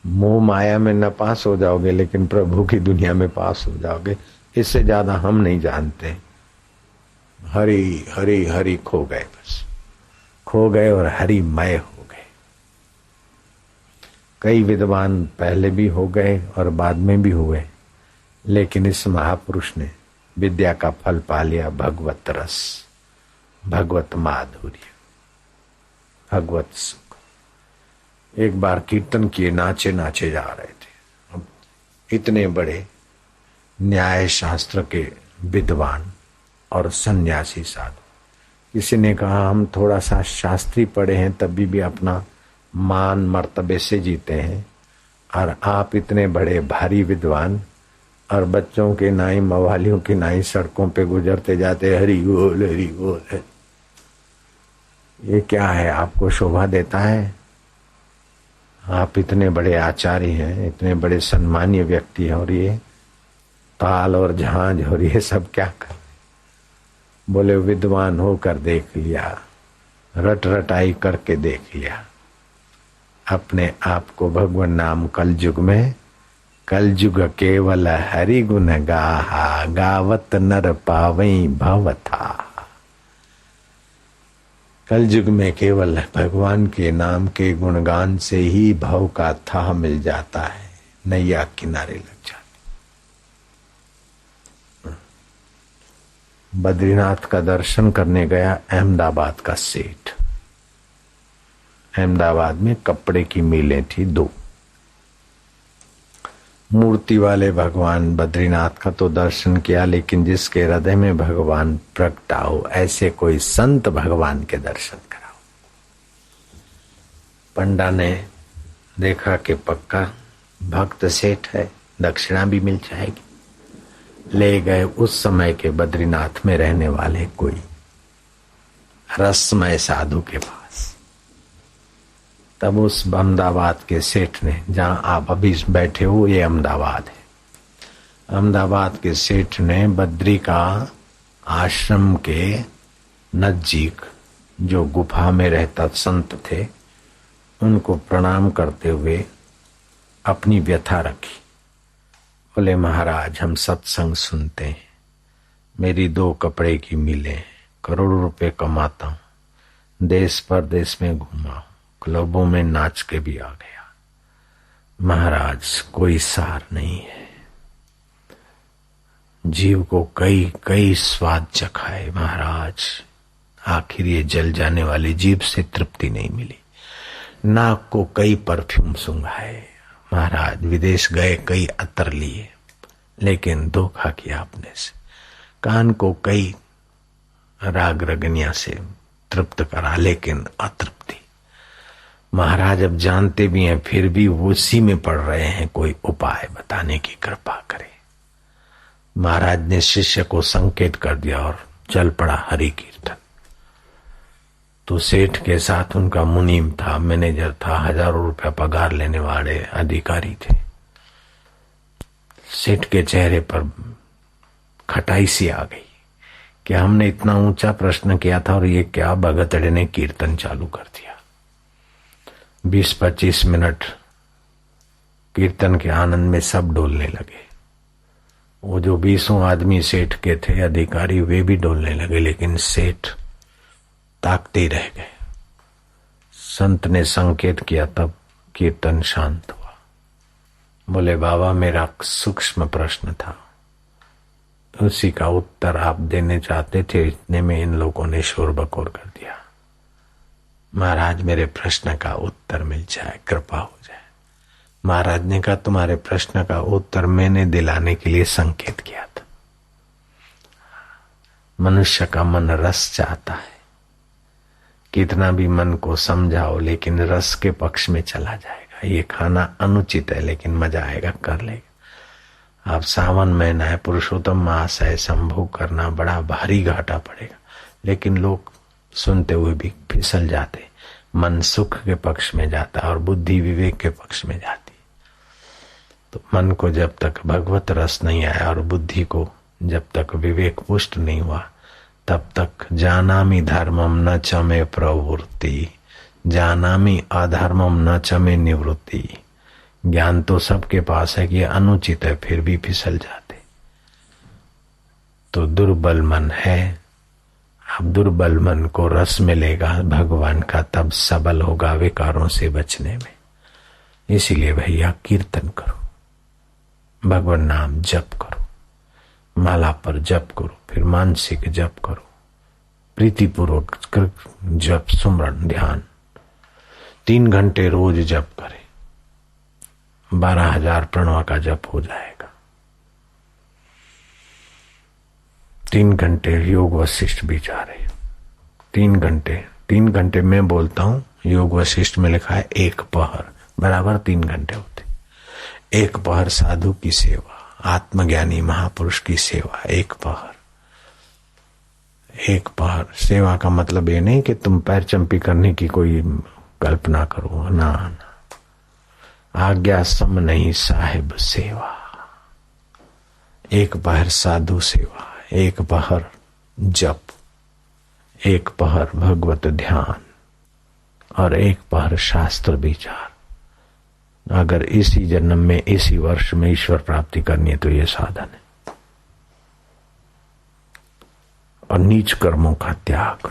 मोह माया में न पास हो जाओगे लेकिन प्रभु की दुनिया में पास हो जाओगे, इससे ज्यादा हम नहीं जानते। हरि हरि हरि खो गए, बस खो गए और हरिमय हो गए। कई विद्वान पहले भी हो गए और बाद में भी हुए, लेकिन इस महापुरुष ने विद्या का फल पा लिया, भगवत रस, भगवत माधुर्य, भगवत सुख। एक बार कीर्तन किए, नाचे नाचे जा रहे थे। अब इतने बड़े न्याय शास्त्र के विद्वान और सन्यासी साधु, किसी ने कहा हम थोड़ा सा शास्त्री पढ़े हैं तभी भी अपना मान मर्तबे से जीते हैं, और आप इतने बड़े भारी विद्वान और बच्चों के नाई मवालियों की नाई सड़कों पे गुजरते जाते हरि बोल हरि बोल। ये क्या है, आपको शोभा देता है? आप इतने बड़े आचार्य हैं, इतने बड़े सम्मानीय व्यक्ति हैं, और ये ताल और झांझ और ये सब क्या कर? बोले विद्वान होकर देख लिया, रट रटाई करके देख लिया, अपने आप को भगवान नाम कलयुग में, कलयुग केवल हरि गुण गाहा, गावत नर पावई भव था। कलयुग में केवल भगवान के नाम के गुणगान से ही भव का था मिल जाता है, नैया किनारे लग जाती। बद्रीनाथ का दर्शन करने गया अहमदाबाद का सेठ। अहमदाबाद में कपड़े की मिलें थी 2। मूर्ति वाले भगवान बद्रीनाथ का तो दर्शन किया, लेकिन जिसके हृदय में भगवान प्रगटा हो ऐसे कोई संत भगवान के दर्शन कराओ। पंडा ने देखा कि पक्का भक्त सेठ है, दक्षिणा भी मिल जाएगी। ले गए उस समय के बद्रीनाथ में रहने वाले कोई रसमय साधु के पास। तब उस अहमदाबाद के सेठ ने, जहां आप अभी बैठे हो ये अहमदाबाद है, अहमदाबाद के सेठ ने बद्री का आश्रम के नजदीक जो गुफा में रहता संत थे उनको प्रणाम करते हुए अपनी व्यथा रखी। बोले महाराज हम सत्संग सुनते हैं, मेरी 2 कपड़े की मिलें, करोड़ों रुपए कमाता हूँ, देश परदेश में घूमा हूँ, क्लबों में नाच के भी आ गया, महाराज कोई सार नहीं है। जीव को कई कई स्वाद चखाए महाराज, आखिर ये जल जाने वाली जीभ से तृप्ति नहीं मिली। नाक को कई परफ्यूम सूंघाए महाराज, विदेश गए कई अतर लिए लेकिन धोखा किया अपने से। कान को कई राग रगनिया से तृप्त करा लेकिन अतृप्ति। महाराज अब जानते भी हैं फिर भी उसी में पड़ रहे हैं, कोई उपाय बताने की कृपा करे। महाराज ने शिष्य को संकेत कर दिया और चल पड़ा हरि कीर्तन। तो सेठ के साथ उनका मुनीम था, मैनेजर था, हजारों रुपया पगार लेने वाले अधिकारी थे। सेठ के चेहरे पर खटाई सी आ गई कि हमने इतना ऊंचा प्रश्न किया था और ये क्या भगतड़े ने कीर्तन चालू कर दिया। 20-25 मिनट कीर्तन के आनंद में सब डोलने लगे। वो जो 20 आदमी सेठ के थे अधिकारी, वे भी डोलने लगे, लेकिन सेठ ताकते ही रह गए। संत ने संकेत किया, तब कीर्तन शांत हुआ। बोले बाबा, मेरा सूक्ष्म प्रश्न था, उसी का उत्तर आप देने चाहते थे, इतने में इन लोगों ने शोर बकोर कर दिया। महाराज, मेरे प्रश्न का उत्तर मिल जाए, कृपा हो जाए। महाराज ने कहा, तुम्हारे प्रश्न का उत्तर मैंने दिलाने के लिए संकेत किया था। मनुष्य का मन रस चाहता है, कितना भी मन को समझाओ लेकिन रस के पक्ष में चला जाएगा। ये खाना अनुचित है लेकिन मजा आएगा, कर लेगा। आप सावन महीना है, पुरुषोत्तम मास है, संभोग करना बड़ा भारी घाटा पड़ेगा, लेकिन लोग सुनते हुए भी फिसल जाते। मन सुख के पक्ष में जाता और बुद्धि विवेक के पक्ष में जाती। तो मन को जब तक भगवत रस नहीं आया और बुद्धि को जब तक विवेक पुष्ट नहीं हुआ, तब तक जानामि धर्मम न च मे प्रवृत्ति, जानामि अधर्मम न च मे निवृत्ति। ज्ञान तो सबके पास है कि अनुचित है, फिर भी फिसल जाते। तो दुर्बल मन है। अब दुर्बल मन को रस मिलेगा भगवान का, तब सबल होगा विकारों से बचने में। इसीलिए भैया कीर्तन करो, भगवान नाम जप करो, माला पर जप करो, फिर मानसिक जप करो, प्रीतिपूर्वक जप, सुमरण, ध्यान 3 घंटे रोज जप करें, 12,000 प्रणवा का जप हो जाएगा। 3 घंटे योग वशिष्ठ भी जा रहे। 3 घंटे मैं बोलता हूं, योग वशिष्ठ में लिखा है 1 पहर बराबर 3 घंटे होते। 1 पहर साधु की सेवा, आत्मज्ञानी महापुरुष की सेवा, 1 पहर। 1 पहर सेवा का मतलब ये नहीं कि तुम पैर चंपी करने की कोई कल्पना करो, ना ना। आज्ञा सम नहीं साहिब सेवा। 1 पहर साधु सेवा, 1 पहर जप, 1 पहर भगवत ध्यान और 1 पहर शास्त्र विचार। अगर इसी जन्म में, इसी वर्ष में ईश्वर प्राप्ति करनी है तो ये साधन है। और नीच कर्मों का त्याग,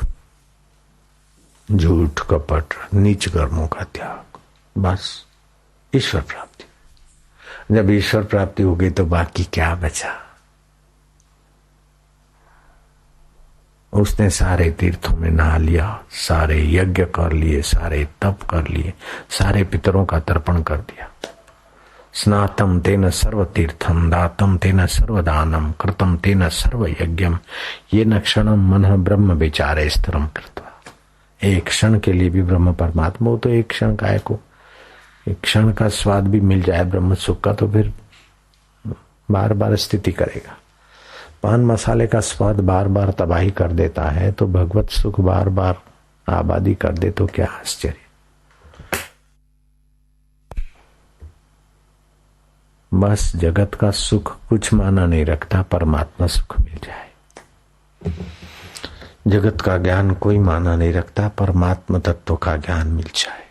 झूठ कपट नीच कर्मों का त्याग, बस ईश्वर प्राप्ति। जब ईश्वर प्राप्ति हो गई तो बाकी क्या बचा। उसने सारे तीर्थों में नहा लिया, सारे यज्ञ कर लिए, सारे तप कर लिए, सारे पितरों का तर्पण कर दिया। स्नातम तेन सर्व तीर्थम, दातम तेन सर्वदानम, कृतम तेन सर्व यज्ञम, ये न क्षणम मन ब्रह्म विचारे स्थिरम कृत्वा। एक क्षण के लिए भी ब्रह्म परमात्मा हो तो एक क्षण काय को, एक क्षण का स्वाद भी मिल जाए ब्रह्म सुख का तो फिर बार बार स्थिति करेगा। पान मसाले का स्वाद बार बार तबाही कर देता है, तो भगवत सुख बार बार आबादी कर दे तो क्या आश्चर्य। बस जगत का सुख कुछ माना नहीं रखता, परमात्मा सुख मिल जाए। जगत का ज्ञान कोई माना नहीं रखता, परमात्मा तत्व का ज्ञान मिल जाए।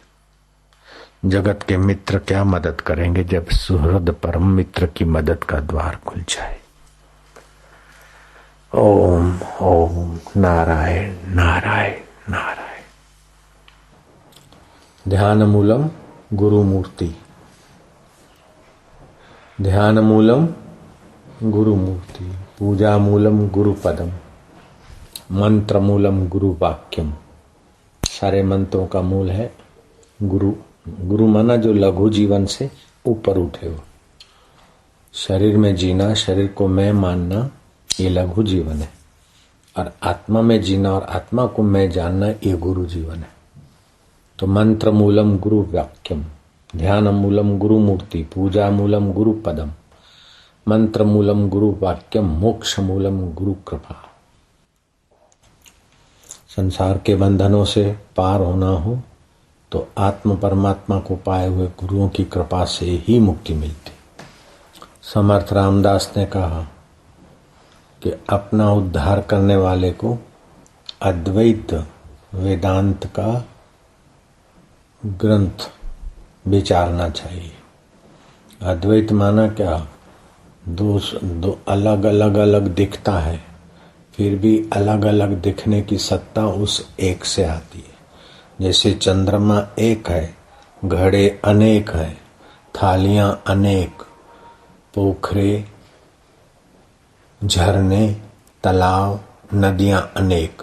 जगत के मित्र क्या मदद करेंगे जब सुहृद परम मित्र की मदद का द्वार खुल जाए। ओम ओम नारायण नारायण नारायण। ध्यान मूलम गुरु मूर्ति, ध्यान मूलम गुरु मूर्ति, पूजा मूलम गुरु पदम, मंत्र मूलम गुरु वाक्यम। सारे मंत्रों का मूल है गुरु। गुरु माना जो लघु जीवन से ऊपर उठे हो। शरीर में जीना, शरीर को मैं मानना, ये लघु जीवन है। और आत्मा में जीना और आत्मा को मैं जानना, ये गुरु जीवन है। तो मंत्र मूलम गुरु वाक्यम, ध्यान मूलम गुरु मूर्ति, पूजा मूलम गुरु पदम, मंत्र मूलम गुरु वाक्यम, मोक्ष मूलम गुरु कृपा। संसार के बंधनों से पार होना हो तो आत्म परमात्मा को पाए हुए गुरुओं की कृपा से ही मुक्ति मिलती। समर्थ रामदास ने कहा कि अपना उद्धार करने वाले को अद्वैत वेदांत का ग्रंथ विचारना चाहिए। अद्वैत माना क्या? दो अलग अलग अलग दिखता है, फिर भी अलग अलग दिखने की सत्ता उस एक से आती है। जैसे चंद्रमा एक है, घड़े अनेक हैं, थालियां अनेक, पोखरे, झरने, तालाब, नदियां अनेक,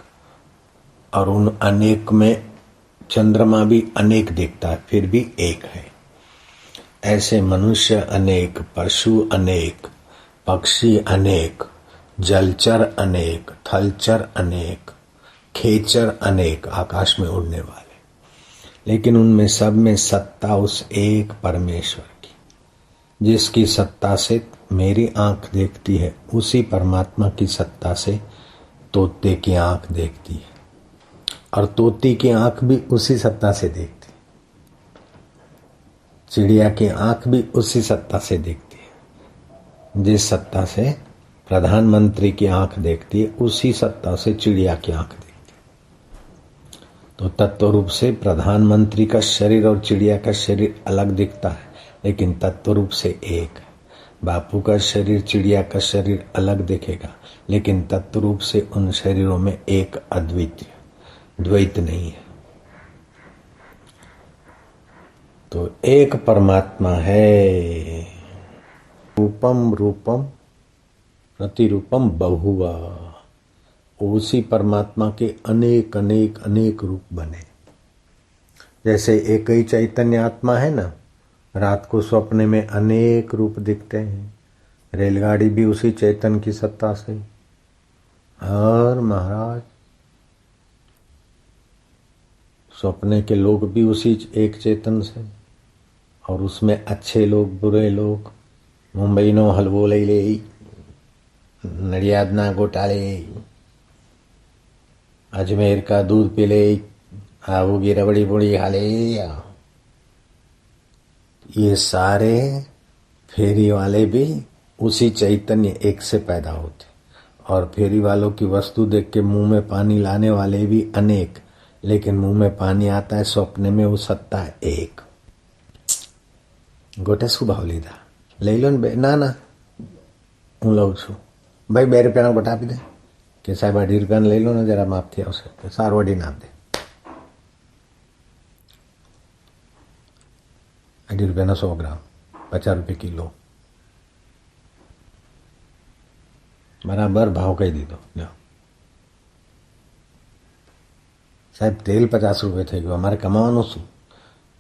और उन अनेक में चंद्रमा भी अनेक दिखता है, फिर भी एक है। ऐसे मनुष्य अनेक, पशु अनेक, पक्षी अनेक, जलचर अनेक, थलचर अनेक, खेचर अनेक, आकाश में उड़ने वाले, लेकिन उनमें सब में सत्ता उस एक परमेश्वर की। जिसकी सत्ता से मेरी आंख देखती है, उसी परमात्मा की सत्ता से तोते की आंख देखती है, और तोती की आंख भी उसी सत्ता से देखती है, चिड़िया की आंख भी उसी सत्ता से देखती है। जिस सत्ता से प्रधानमंत्री की आंख देखती है, उसी सत्ता से चिड़िया की आंख देखती है। तो तत्व रूप से प्रधानमंत्री का शरीर और चिड़िया का शरीर अलग दिखता है, लेकिन तत्व रूप से एक है। बापू का शरीर, चिड़िया का शरीर अलग दिखेगा, लेकिन तत्व रूप से उन शरीरों में एक अद्वितीय, द्वैत नहीं है। तो एक परमात्मा है। रूपम रूपम प्रतिरूपम बहुवा, उसी परमात्मा के अनेक अनेक अनेक रूप बने। जैसे एक ही चैतन्य आत्मा है ना, रात को सपने में अनेक रूप दिखते हैं। रेलगाड़ी भी उसी चैतन्य की सत्ता से, और महाराज सपने के लोग भी उसी एक चेतन से, और उसमें अच्छे लोग, बुरे लोग, मुंबई नो हलवो लई ले, नडियादना घोटाले, अजमेर का दूध पी ले, आवोगी रबड़ी बुड़ी हाले, ये सारे फेरी वाले भी उसी चैतन्य एक से पैदा होते, और फेरी वालों की वस्तु देख के मुंह में पानी लाने वाले भी अनेक, लेकिन मुंह में पानी आता है स्वप्न में, वो सत्ता है एक। गोटे शू भाव लीधा लई लो ने ना ना हूँ लઉં છું भाई 2 રૂપિયાનો ગોટા આપી દે કે સાહેબ 2.5 રૂપિયાનો લઈ લો ને જરા માપથી આવશે સારું વડીને આપ દે 2.5 રૂપિયાનો 100 ગ્રામ 50 રૂપિયા કિલો बराबर भाव कही दीधो लो साहब तेल 50 रुपये થઈ ગયું અમારે કમાવાનું શું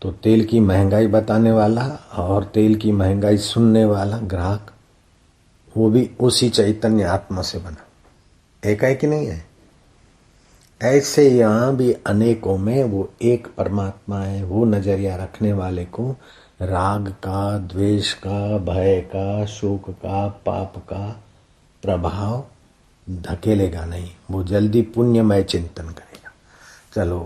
तो तेल की महंगाई बताने वाला और तेल की महंगाई सुनने वाला ग्राहक वो भी उसी चैतन्य आत्मा से बना, एक है कि नहीं है। ऐसे यहाँ भी अनेकों में वो एक परमात्मा है। वो नजरिया रखने वाले को राग का, द्वेष का, भय का, शोक का, पाप का प्रभाव धकेलेगा नहीं। वो जल्दी पुण्यमय चिंतन करेगा। चलो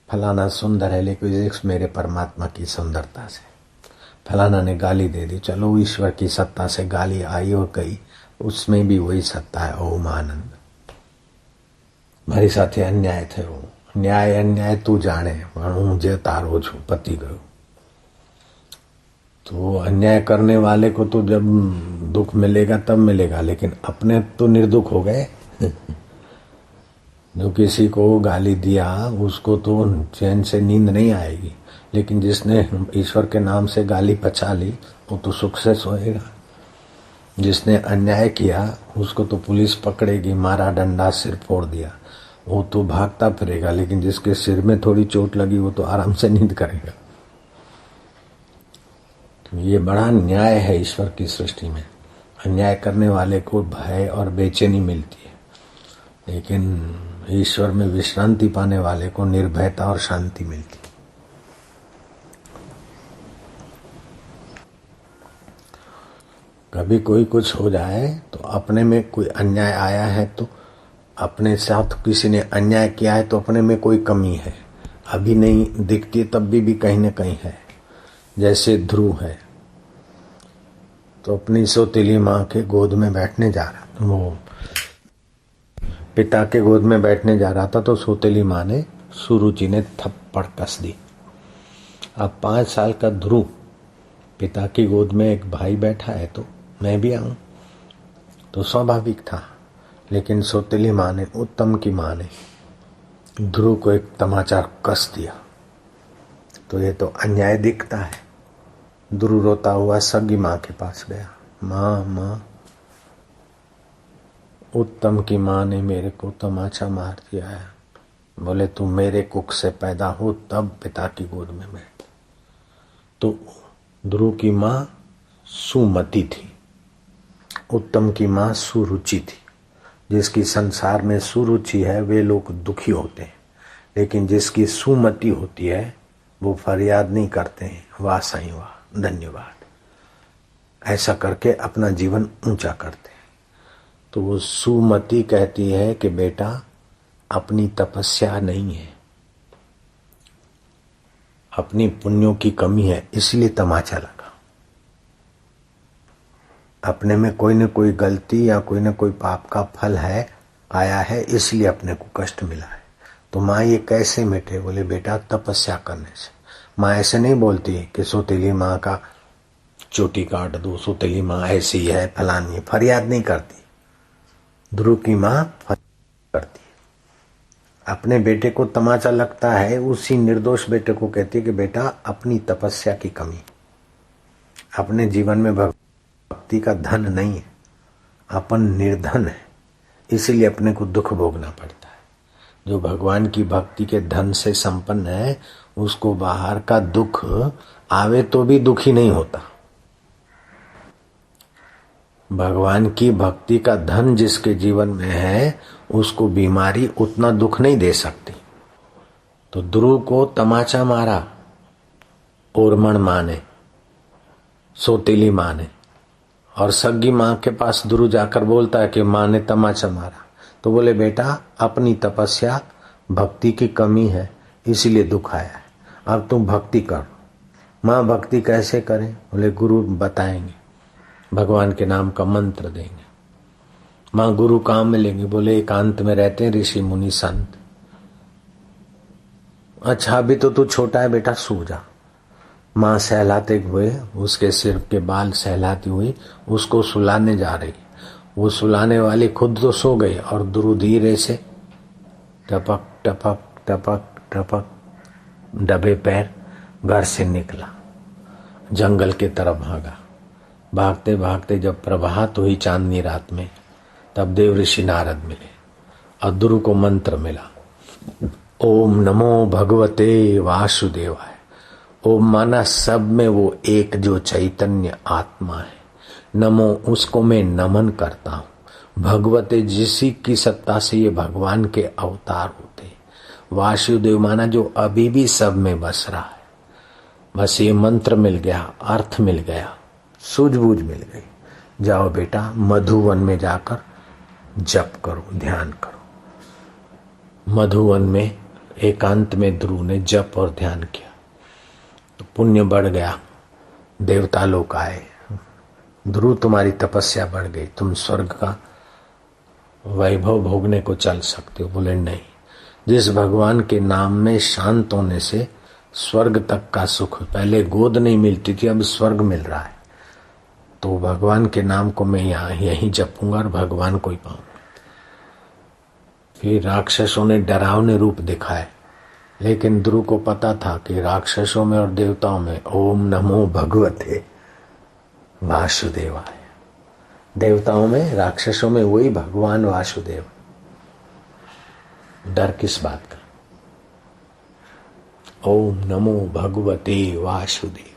फलाना सुंदर है, लेकिन मेरे परमात्मा की सुंदरता से फलाना ने गाली दे दी, चलो ईश्वर की सत्ता से गाली आई और गई, उसमें भी वही सत्ता है। ओम आनंद। मारी साथे अन्याय थयो, न्याय अन्याय तू जाने, हूँ जे तारो छू पति गयो। तो अन्याय करने वाले को तो जब दुख मिलेगा तब मिलेगा, लेकिन अपने तो निर्दुख हो गए। जो किसी को गाली दिया उसको तो चैन से नींद नहीं आएगी, लेकिन जिसने ईश्वर के नाम से गाली पचा ली वो तो सुख से सोएगा। जिसने अन्याय किया उसको तो पुलिस पकड़ेगी, मारा डंडा सिर फोड़ दिया, वो तो भागता फिरेगा, लेकिन जिसके सिर में थोड़ी चोट लगी वो तो आराम से नींद करेगा। तो ये बड़ा न्याय है ईश्वर की सृष्टि में। अन्याय करने वाले को भय और बेचैनी मिलती है, लेकिन ईश्वर में विश्रांति पाने वाले को निर्भयता और शांति मिलती है। कभी कोई कुछ हो जाए तो अपने में कोई अन्याय आया है, तो अपने साथ किसी ने अन्याय किया है तो अपने में कोई कमी है, अभी नहीं दिखती तब भी कहीं न कहीं है। जैसे ध्रुव है तो अपनी सौतेली माँ के गोद में बैठने जा रहा, वो पिता के गोद में बैठने जा रहा था, तो सौतेली माँ ने सुरुचि ने थप्पड़ कस दी। अब 5 साल का ध्रुव पिता की गोद में एक भाई बैठा है, तो मैं भी आऊं, तो स्वाभाविक था। लेकिन सौतेली माँ ने, उत्तम की माँ ने ध्रुव को एक तमाचा कस दिया। तो ये तो अन्याय दिखता है। ध्रुव रोता हुआ सगी माँ के पास गया। माँ माँ, उत्तम की माँ ने मेरे को तमाचा मार दिया है। बोले तू मेरे कुख से पैदा हो तब पिता की गोद में बैठ। तो ध्रुव की माँ सुमति थी, उत्तम की माँ सुरुचि थी। जिसकी संसार में सुरुचि है वे लोग दुखी होते हैं, लेकिन जिसकी सुमति होती है वो फरियाद नहीं करते हैं, वाह साईं वाह, धन्यवाद, ऐसा करके अपना जीवन ऊंचा करते हैं। तो वो सुमति कहती है कि बेटा अपनी तपस्या नहीं है, अपनी पुण्यों की कमी है, इसलिए तमाचा लगा। अपने में कोई न कोई गलती या कोई न कोई पाप का फल है, आया है, इसलिए अपने को कष्ट मिला है। तो माँ ये कैसे मिटे? बोले बेटा तपस्या करने से। माँ ऐसे नहीं बोलती कि सौतेली माँ का चोटी काट दो, सौतेली माँ ऐसी है फलानी है, फरियाद नहीं करती। ध्रुव की माँ फरियाद करती है। अपने बेटे को तमाचा लगता है, उसी निर्दोष बेटे को कहती है कि बेटा अपनी तपस्या की कमी, अपने जीवन में भक्ति का धन नहीं है, अपन निर्धन है, इसलिए अपने को दुख भोगना पड़ता है। जो भगवान की भक्ति के धन से संपन्न है उसको बाहर का दुख आवे तो भी दुखी नहीं होता। भगवान की भक्ति का धन जिसके जीवन में है उसको बीमारी उतना दुख नहीं दे सकती। तो ध्रुव को तमाचा मारा ओरमण माँ ने, सौतेली माँ ने, और सगी माँ के पास ध्रुव जाकर बोलता है कि माँ ने तमाचा मारा। तो बोले बेटा अपनी तपस्या भक्ति की कमी है, इसीलिए दुख आया है, अब तुम भक्ति कर। माँ भक्ति कैसे करें? बोले गुरु बताएंगे, भगवान के नाम का मंत्र देंगे। माँ गुरु कहाँ मिलेंगे? बोले एकांत में रहते हैं ऋषि मुनि संत। अच्छा अभी तो तू छोटा है बेटा, सो जा। माँ सहलाते हुए, उसके सिर के बाल सहलाती हुई उसको सुलाने जा रही। वो सुलाने वाली खुद तो सो गई और ध्रुव धीरे से टपक टपक टपक टपक दबे पैर घर से निकला, जंगल की तरफ भागा। भागते भागते जब प्रभात हुई चांदनी रात में, तब देव ऋषि नारद मिले और ध्रुव को मंत्र मिला, ओम नमो भगवते वासुदेवाय। ओम माना सब में वो एक जो चैतन्य आत्मा है, नमो उसको मैं नमन करता हूँ। भगवते जिसी की सत्ता से ये भगवान के अवतार होते, वासुदेव माना जो अभी भी सब में बस रहा है। बस ये मंत्र मिल गया, अर्थ मिल गया, सूझबूझ मिल गई। जाओ बेटा मधुवन में जाकर जप करो, ध्यान करो। मधुवन में एकांत में ध्रुव ने जप और ध्यान किया तो पुण्य बढ़ गया, देवता लोग आए। ध्रुव तुम्हारी तपस्या बढ़ गई, तुम स्वर्ग का वैभव भोगने को चल सकते हो। बोले नहीं, जिस भगवान के नाम में शांत होने से स्वर्ग तक का सुख, पहले गोद नहीं मिलती थी अब स्वर्ग मिल रहा है, तो भगवान के नाम को मैं यहीं जपूंगा और भगवान को ही पाऊंगा। फिर राक्षसों ने डरावने रूप दिखाए, लेकिन ध्रुव को पता था कि राक्षसों में और देवताओं में ओम नमो भगवते वासुदेवाय, देवताओं में राक्षसों में वही भगवान वासुदेव। डर किस बात का? ओम नमो भगवते वासुदेवाय।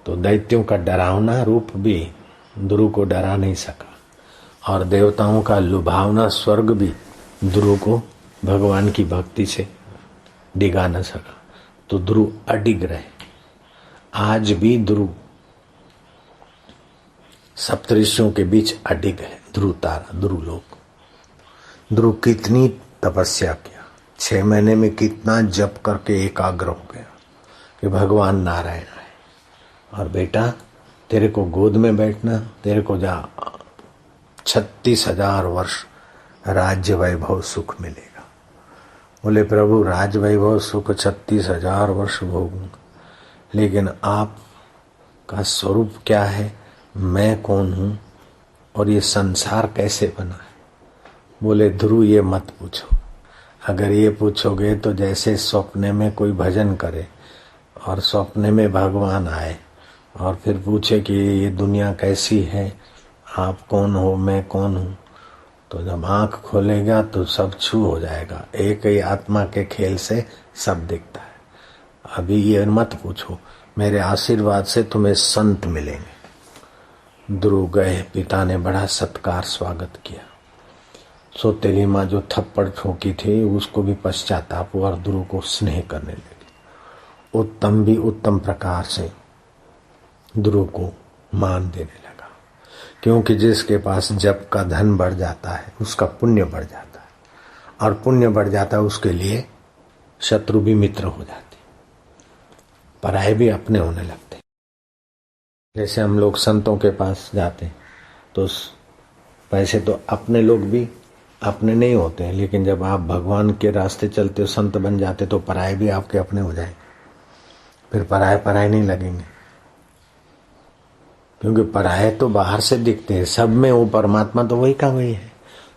तो दैत्यों का डरावना रूप भी ध्रुव को डरा नहीं सका, और देवताओं का लुभावना स्वर्ग भी ध्रुव को भगवान की भक्ति से डिगा न सका। तो ध्रुव अडिग रहे। आज भी ध्रुव सप्तऋषियों के बीच अडिग है। ध्रुव तारा, ध्रुव लोक। ध्रुव कितनी तपस्या किया, 6 महीने में कितना जप करके एकाग्र हो गया कि भगवान नारायण है। और बेटा तेरे को गोद में बैठना, तेरे को जा 36,000 वर्ष राज्य वैभव सुख मिलेगा। बोले प्रभु राज वैभव सुख 36,000 वर्ष भोगूंगा, लेकिन आप का स्वरूप क्या है, मैं कौन हूं और ये संसार कैसे बना है। बोले ध्रुव ये मत पूछो। अगर ये पूछोगे तो जैसे सपने में कोई भजन करे और सपने में भगवान आए और फिर पूछे कि ये दुनिया कैसी है, आप कौन हो, मैं कौन हूँ, तो जब आंख खोलेगा तो सब छू हो जाएगा। एक ही आत्मा के खेल से सब दिखता है। अभी ये मत पूछो, मेरे आशीर्वाद से तुम्हें संत मिलेंगे। ध्रुव गए, पिता ने बड़ा सत्कार स्वागत किया। सौतेली माँ जो थप्पड़ ठोकी थी उसको भी पश्चाताप हुआ और ध्रुव को स्नेह करने लगी। उत्तम भी उत्तम प्रकार से ध्रुव को मान देने लगा, क्योंकि जिसके पास जप का धन बढ़ जाता है उसका पुण्य बढ़ जाता है, और पुण्य बढ़ जाता है उसके लिए शत्रु भी मित्र हो जाते, पराये भी अपने होने लगते। जैसे हम लोग संतों के पास जाते तो पैसे तो अपने लोग भी अपने नहीं होते हैं, लेकिन जब आप भगवान के रास्ते चलते हो, संत बन जाते, तो पराये भी आपके अपने हो जाएंगे। फिर पराये नहीं लगेंगे, क्योंकि पराये तो बाहर से दिखते हैं, सब में वो परमात्मा तो वही का वही है।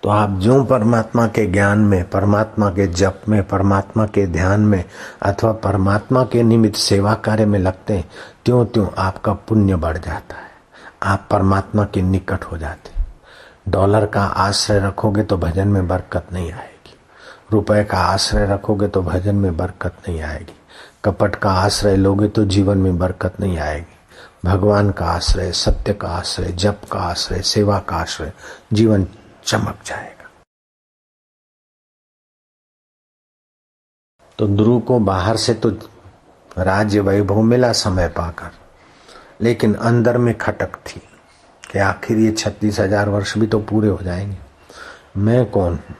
तो आप जो परमात्मा के ज्ञान में, परमात्मा के जप में, परमात्मा के ध्यान में अथवा परमात्मा के निमित्त सेवा कार्य में लगते हैं, त्यों त्यों आपका पुण्य बढ़ जाता है, आप परमात्मा के निकट हो जाते हैं। डॉलर का आश्रय रखोगे तो भजन में बरकत नहीं आएगी, रुपए का आश्रय रखोगे तो भजन में बरकत नहीं आएगी, कपट का आश्रय लोगे तो जीवन में बरकत नहीं आएगी। भगवान का आश्रय, सत्य का आश्रय, जप का आश्रय, सेवा का आश्रय, जीवन चमक जाएगा। तो ध्रुव को बाहर से तो राज्य वैभव मिला समय पाकर, लेकिन अंदर में खटक थी कि आखिर ये 36,000 वर्ष भी तो पूरे हो जाएंगे। मैं कौन हूं?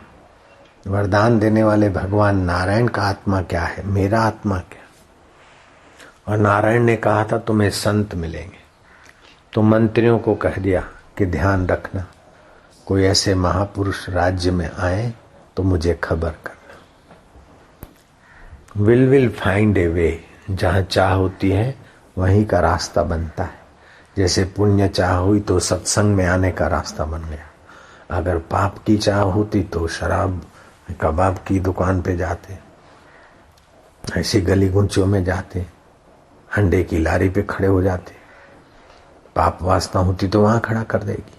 वरदान देने वाले भगवान नारायण का आत्मा क्या है, मेरा आत्मा क्या? और नारायण ने कहा था तुम्हें संत मिलेंगे, तो मंत्रियों को कह दिया कि ध्यान रखना, कोई ऐसे महापुरुष राज्य में आए तो मुझे खबर करना। विल फाइंड ए वे, जहां चाह होती है वहीं का रास्ता बनता है। जैसे पुण्य चाह हुई तो सत्संग में आने का रास्ता बन गया, अगर पाप की चाह होती तो शराब कबाब की दुकान पे जाते, ऐसी गली गुंचियों में जाते, अंडे की लारी पे खड़े हो जाते। पाप वासना होती तो वहां खड़ा कर देगी,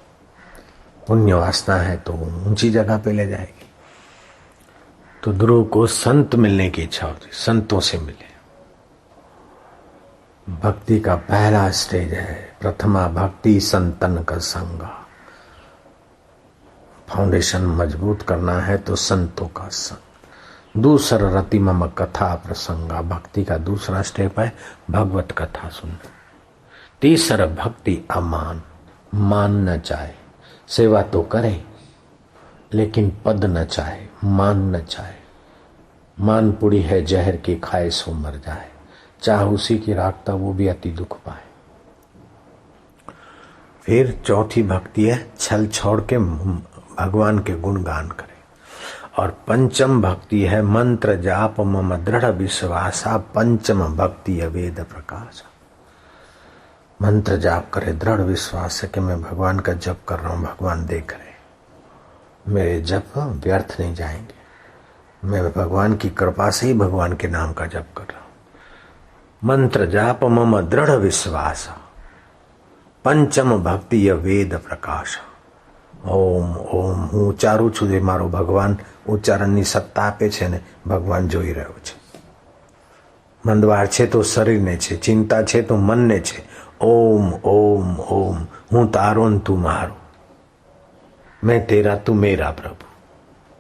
पुण्य वासना है तो ऊंची जगह पे ले जाएगी। तो ध्रुव को संत मिलने की इच्छा होती, संतों से मिले। भक्ति का पहला स्टेज है प्रथमा भक्ति संतन का संगा। फाउंडेशन मजबूत करना है तो संतों का संग। दूसरा रति मम कथा प्रसंगा, भक्ति का दूसरा स्टेप है भगवत कथा सुनना। तीसरा भक्ति अमान, मान न चाहे, सेवा तो करे लेकिन पद न चाहे, मान न चाहे। मान पुड़ी है जहर की खाए सो मर जाए, चाह उसी की राखता वो भी अति दुख पाए। फिर चौथी भक्ति है छल छोड़ के भगवान के गुणगान करे। और पंचम भक्ति है मंत्र जाप मम दृढ़ विश्वासा, पंचम भक्ति है वेद प्रकाश। मंत्र जाप करे, दृढ़ विश्वास है कि मैं भगवान का जप कर रहा हूं, भगवान देख रहे, मेरे जप व्यर्थ नहीं जाएंगे, मैं भगवान की कृपा से ही भगवान के नाम का जप कर रहा हूं। मंत्र जाप मम दृढ़ विश्वास, पंचम भक्ति य वेद प्रकाश। ઓમ ઓમ હું ઉચ્ચારું છું જે મારો ભગવાન ઉચ્ચારણની સત્તા આપે છે ને ભગવાન જોઈ રહ્યો છે। મંદવાર છે તો શરીરને છે, ચિંતા છે તો મનને છે। ઓમ ઓમ ઓમ હું તારો ને તું મારો, मैं तेरा तू मेरा प्रभु,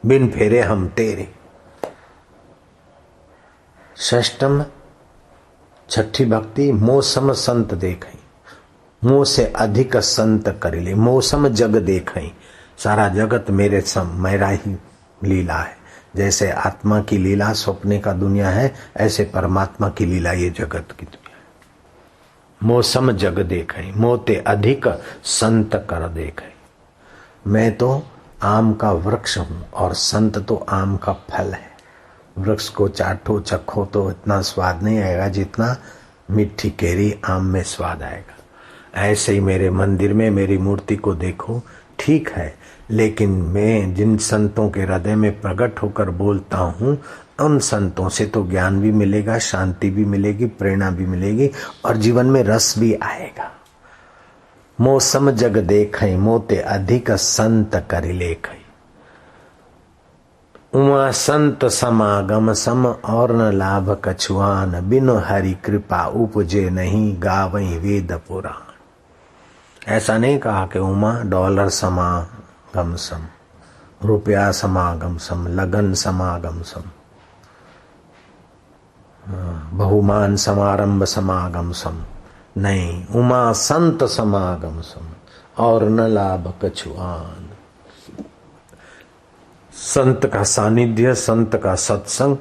बिन फेरे हम तेरे। षष्टम छठी भक्ति मौसम संत देखें, मुंह से अधिक संत कर ले, मौसम जग देखें, सारा जगत मेरे सम, मेरा ही लीला है। जैसे आत्मा की लीला स्वप्ने का दुनिया है, ऐसे परमात्मा की लीला ये जगत की दुनिया है। मौसम जग देखें, मोते अधिक संत कर देखें। मैं तो आम का वृक्ष हूं और संत तो आम का फल है। वृक्ष को चाटो चखो तो इतना स्वाद नहीं आएगा जितना मीठी केरी आम में स्वाद आएगा। ऐसे ही मेरे मंदिर में मेरी मूर्ति को देखो, ठीक है, लेकिन मैं जिन संतों के हृदय में प्रकट होकर बोलता हूँ उन संतों से तो ज्ञान भी मिलेगा, शांति भी मिलेगी, प्रेरणा भी मिलेगी और जीवन में रस भी आएगा। मौसम जग देखई मोते अधिक संत करि लेखई। उमा संत समागम सम और न लाभ कछुआन, बिनु हरि कृपा उपजे नहीं गावई वेद पुराण। ऐसा नहीं कहा कि उमा डॉलर समागम सम, रुपया समागम सम, लगन समागम सम, बहुमान समारंभ समागम सम, नहीं, उमा संत समागम सम और न लाभ कछुआन। संत का सानिध्य, संत का सत्संग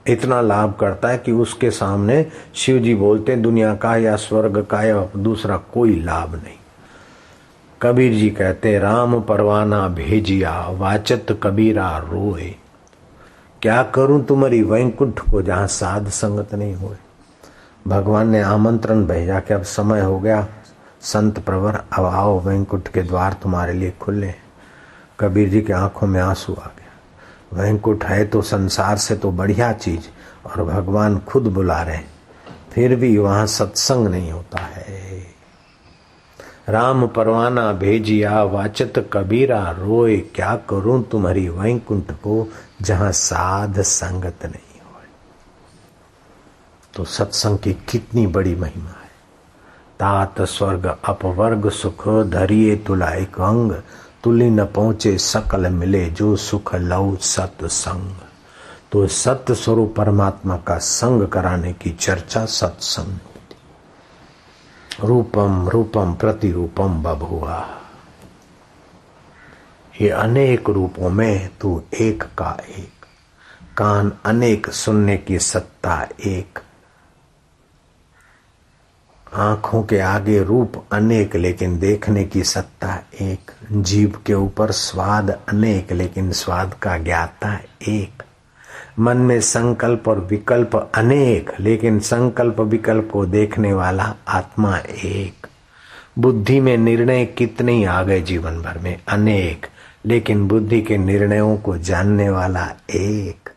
इतना लाभ करता है कि उसके सामने शिव जी बोलते हैं दुनिया का या स्वर्ग का या दूसरा कोई लाभ नहीं। कबीर जी कहते राम परवाना भेजिया वाचत कबीरा रोए। क्या करूं तुम्हारी वैकुंठ को जहां साध संगत नहीं हुए। भगवान ने आमंत्रण भेजा कि अब समय हो गया संत प्रवर, अब आओ वैकुंठ के द्वार तुम्हारे लिए खुले। कबीर जी की आंखों में आंसू आ गया। वैकुंठ है तो संसार से तो बढ़िया चीज और भगवान खुद बुला रहे, फिर भी वहां सत्संग नहीं होता है। राम परवाना भेजिया वाचत कबीरा रोए। क्या करूं तुम्हारी वैकुंठ को जहां साध संगत नहीं हो। तो सत्संग की कितनी बड़ी महिमा है। तात स्वर्ग अपवर्ग सुख धरिए तुला एक अंग, तुली न पहुंचे सकल मिले जो सुख लऊ सत्संग। तो सत्य स्वरूप परमात्मा का संग कराने की चर्चा सत्संग। रूपम रूपम प्रतिरूपम बभुआ। ये अनेक रूपों में तू एक का एक, कान अनेक सुनने की सत्ता एक, आंखों के आगे रूप अनेक लेकिन देखने की सत्ता एक, जीभ के ऊपर स्वाद अनेक लेकिन स्वाद का ज्ञाता एक, मन में संकल्प और विकल्प अनेक लेकिन संकल्प विकल्प को देखने वाला आत्मा एक, बुद्धि में निर्णय कितने ही आ गए जीवन भर में अनेक, लेकिन बुद्धि के निर्णयों को जानने वाला एक।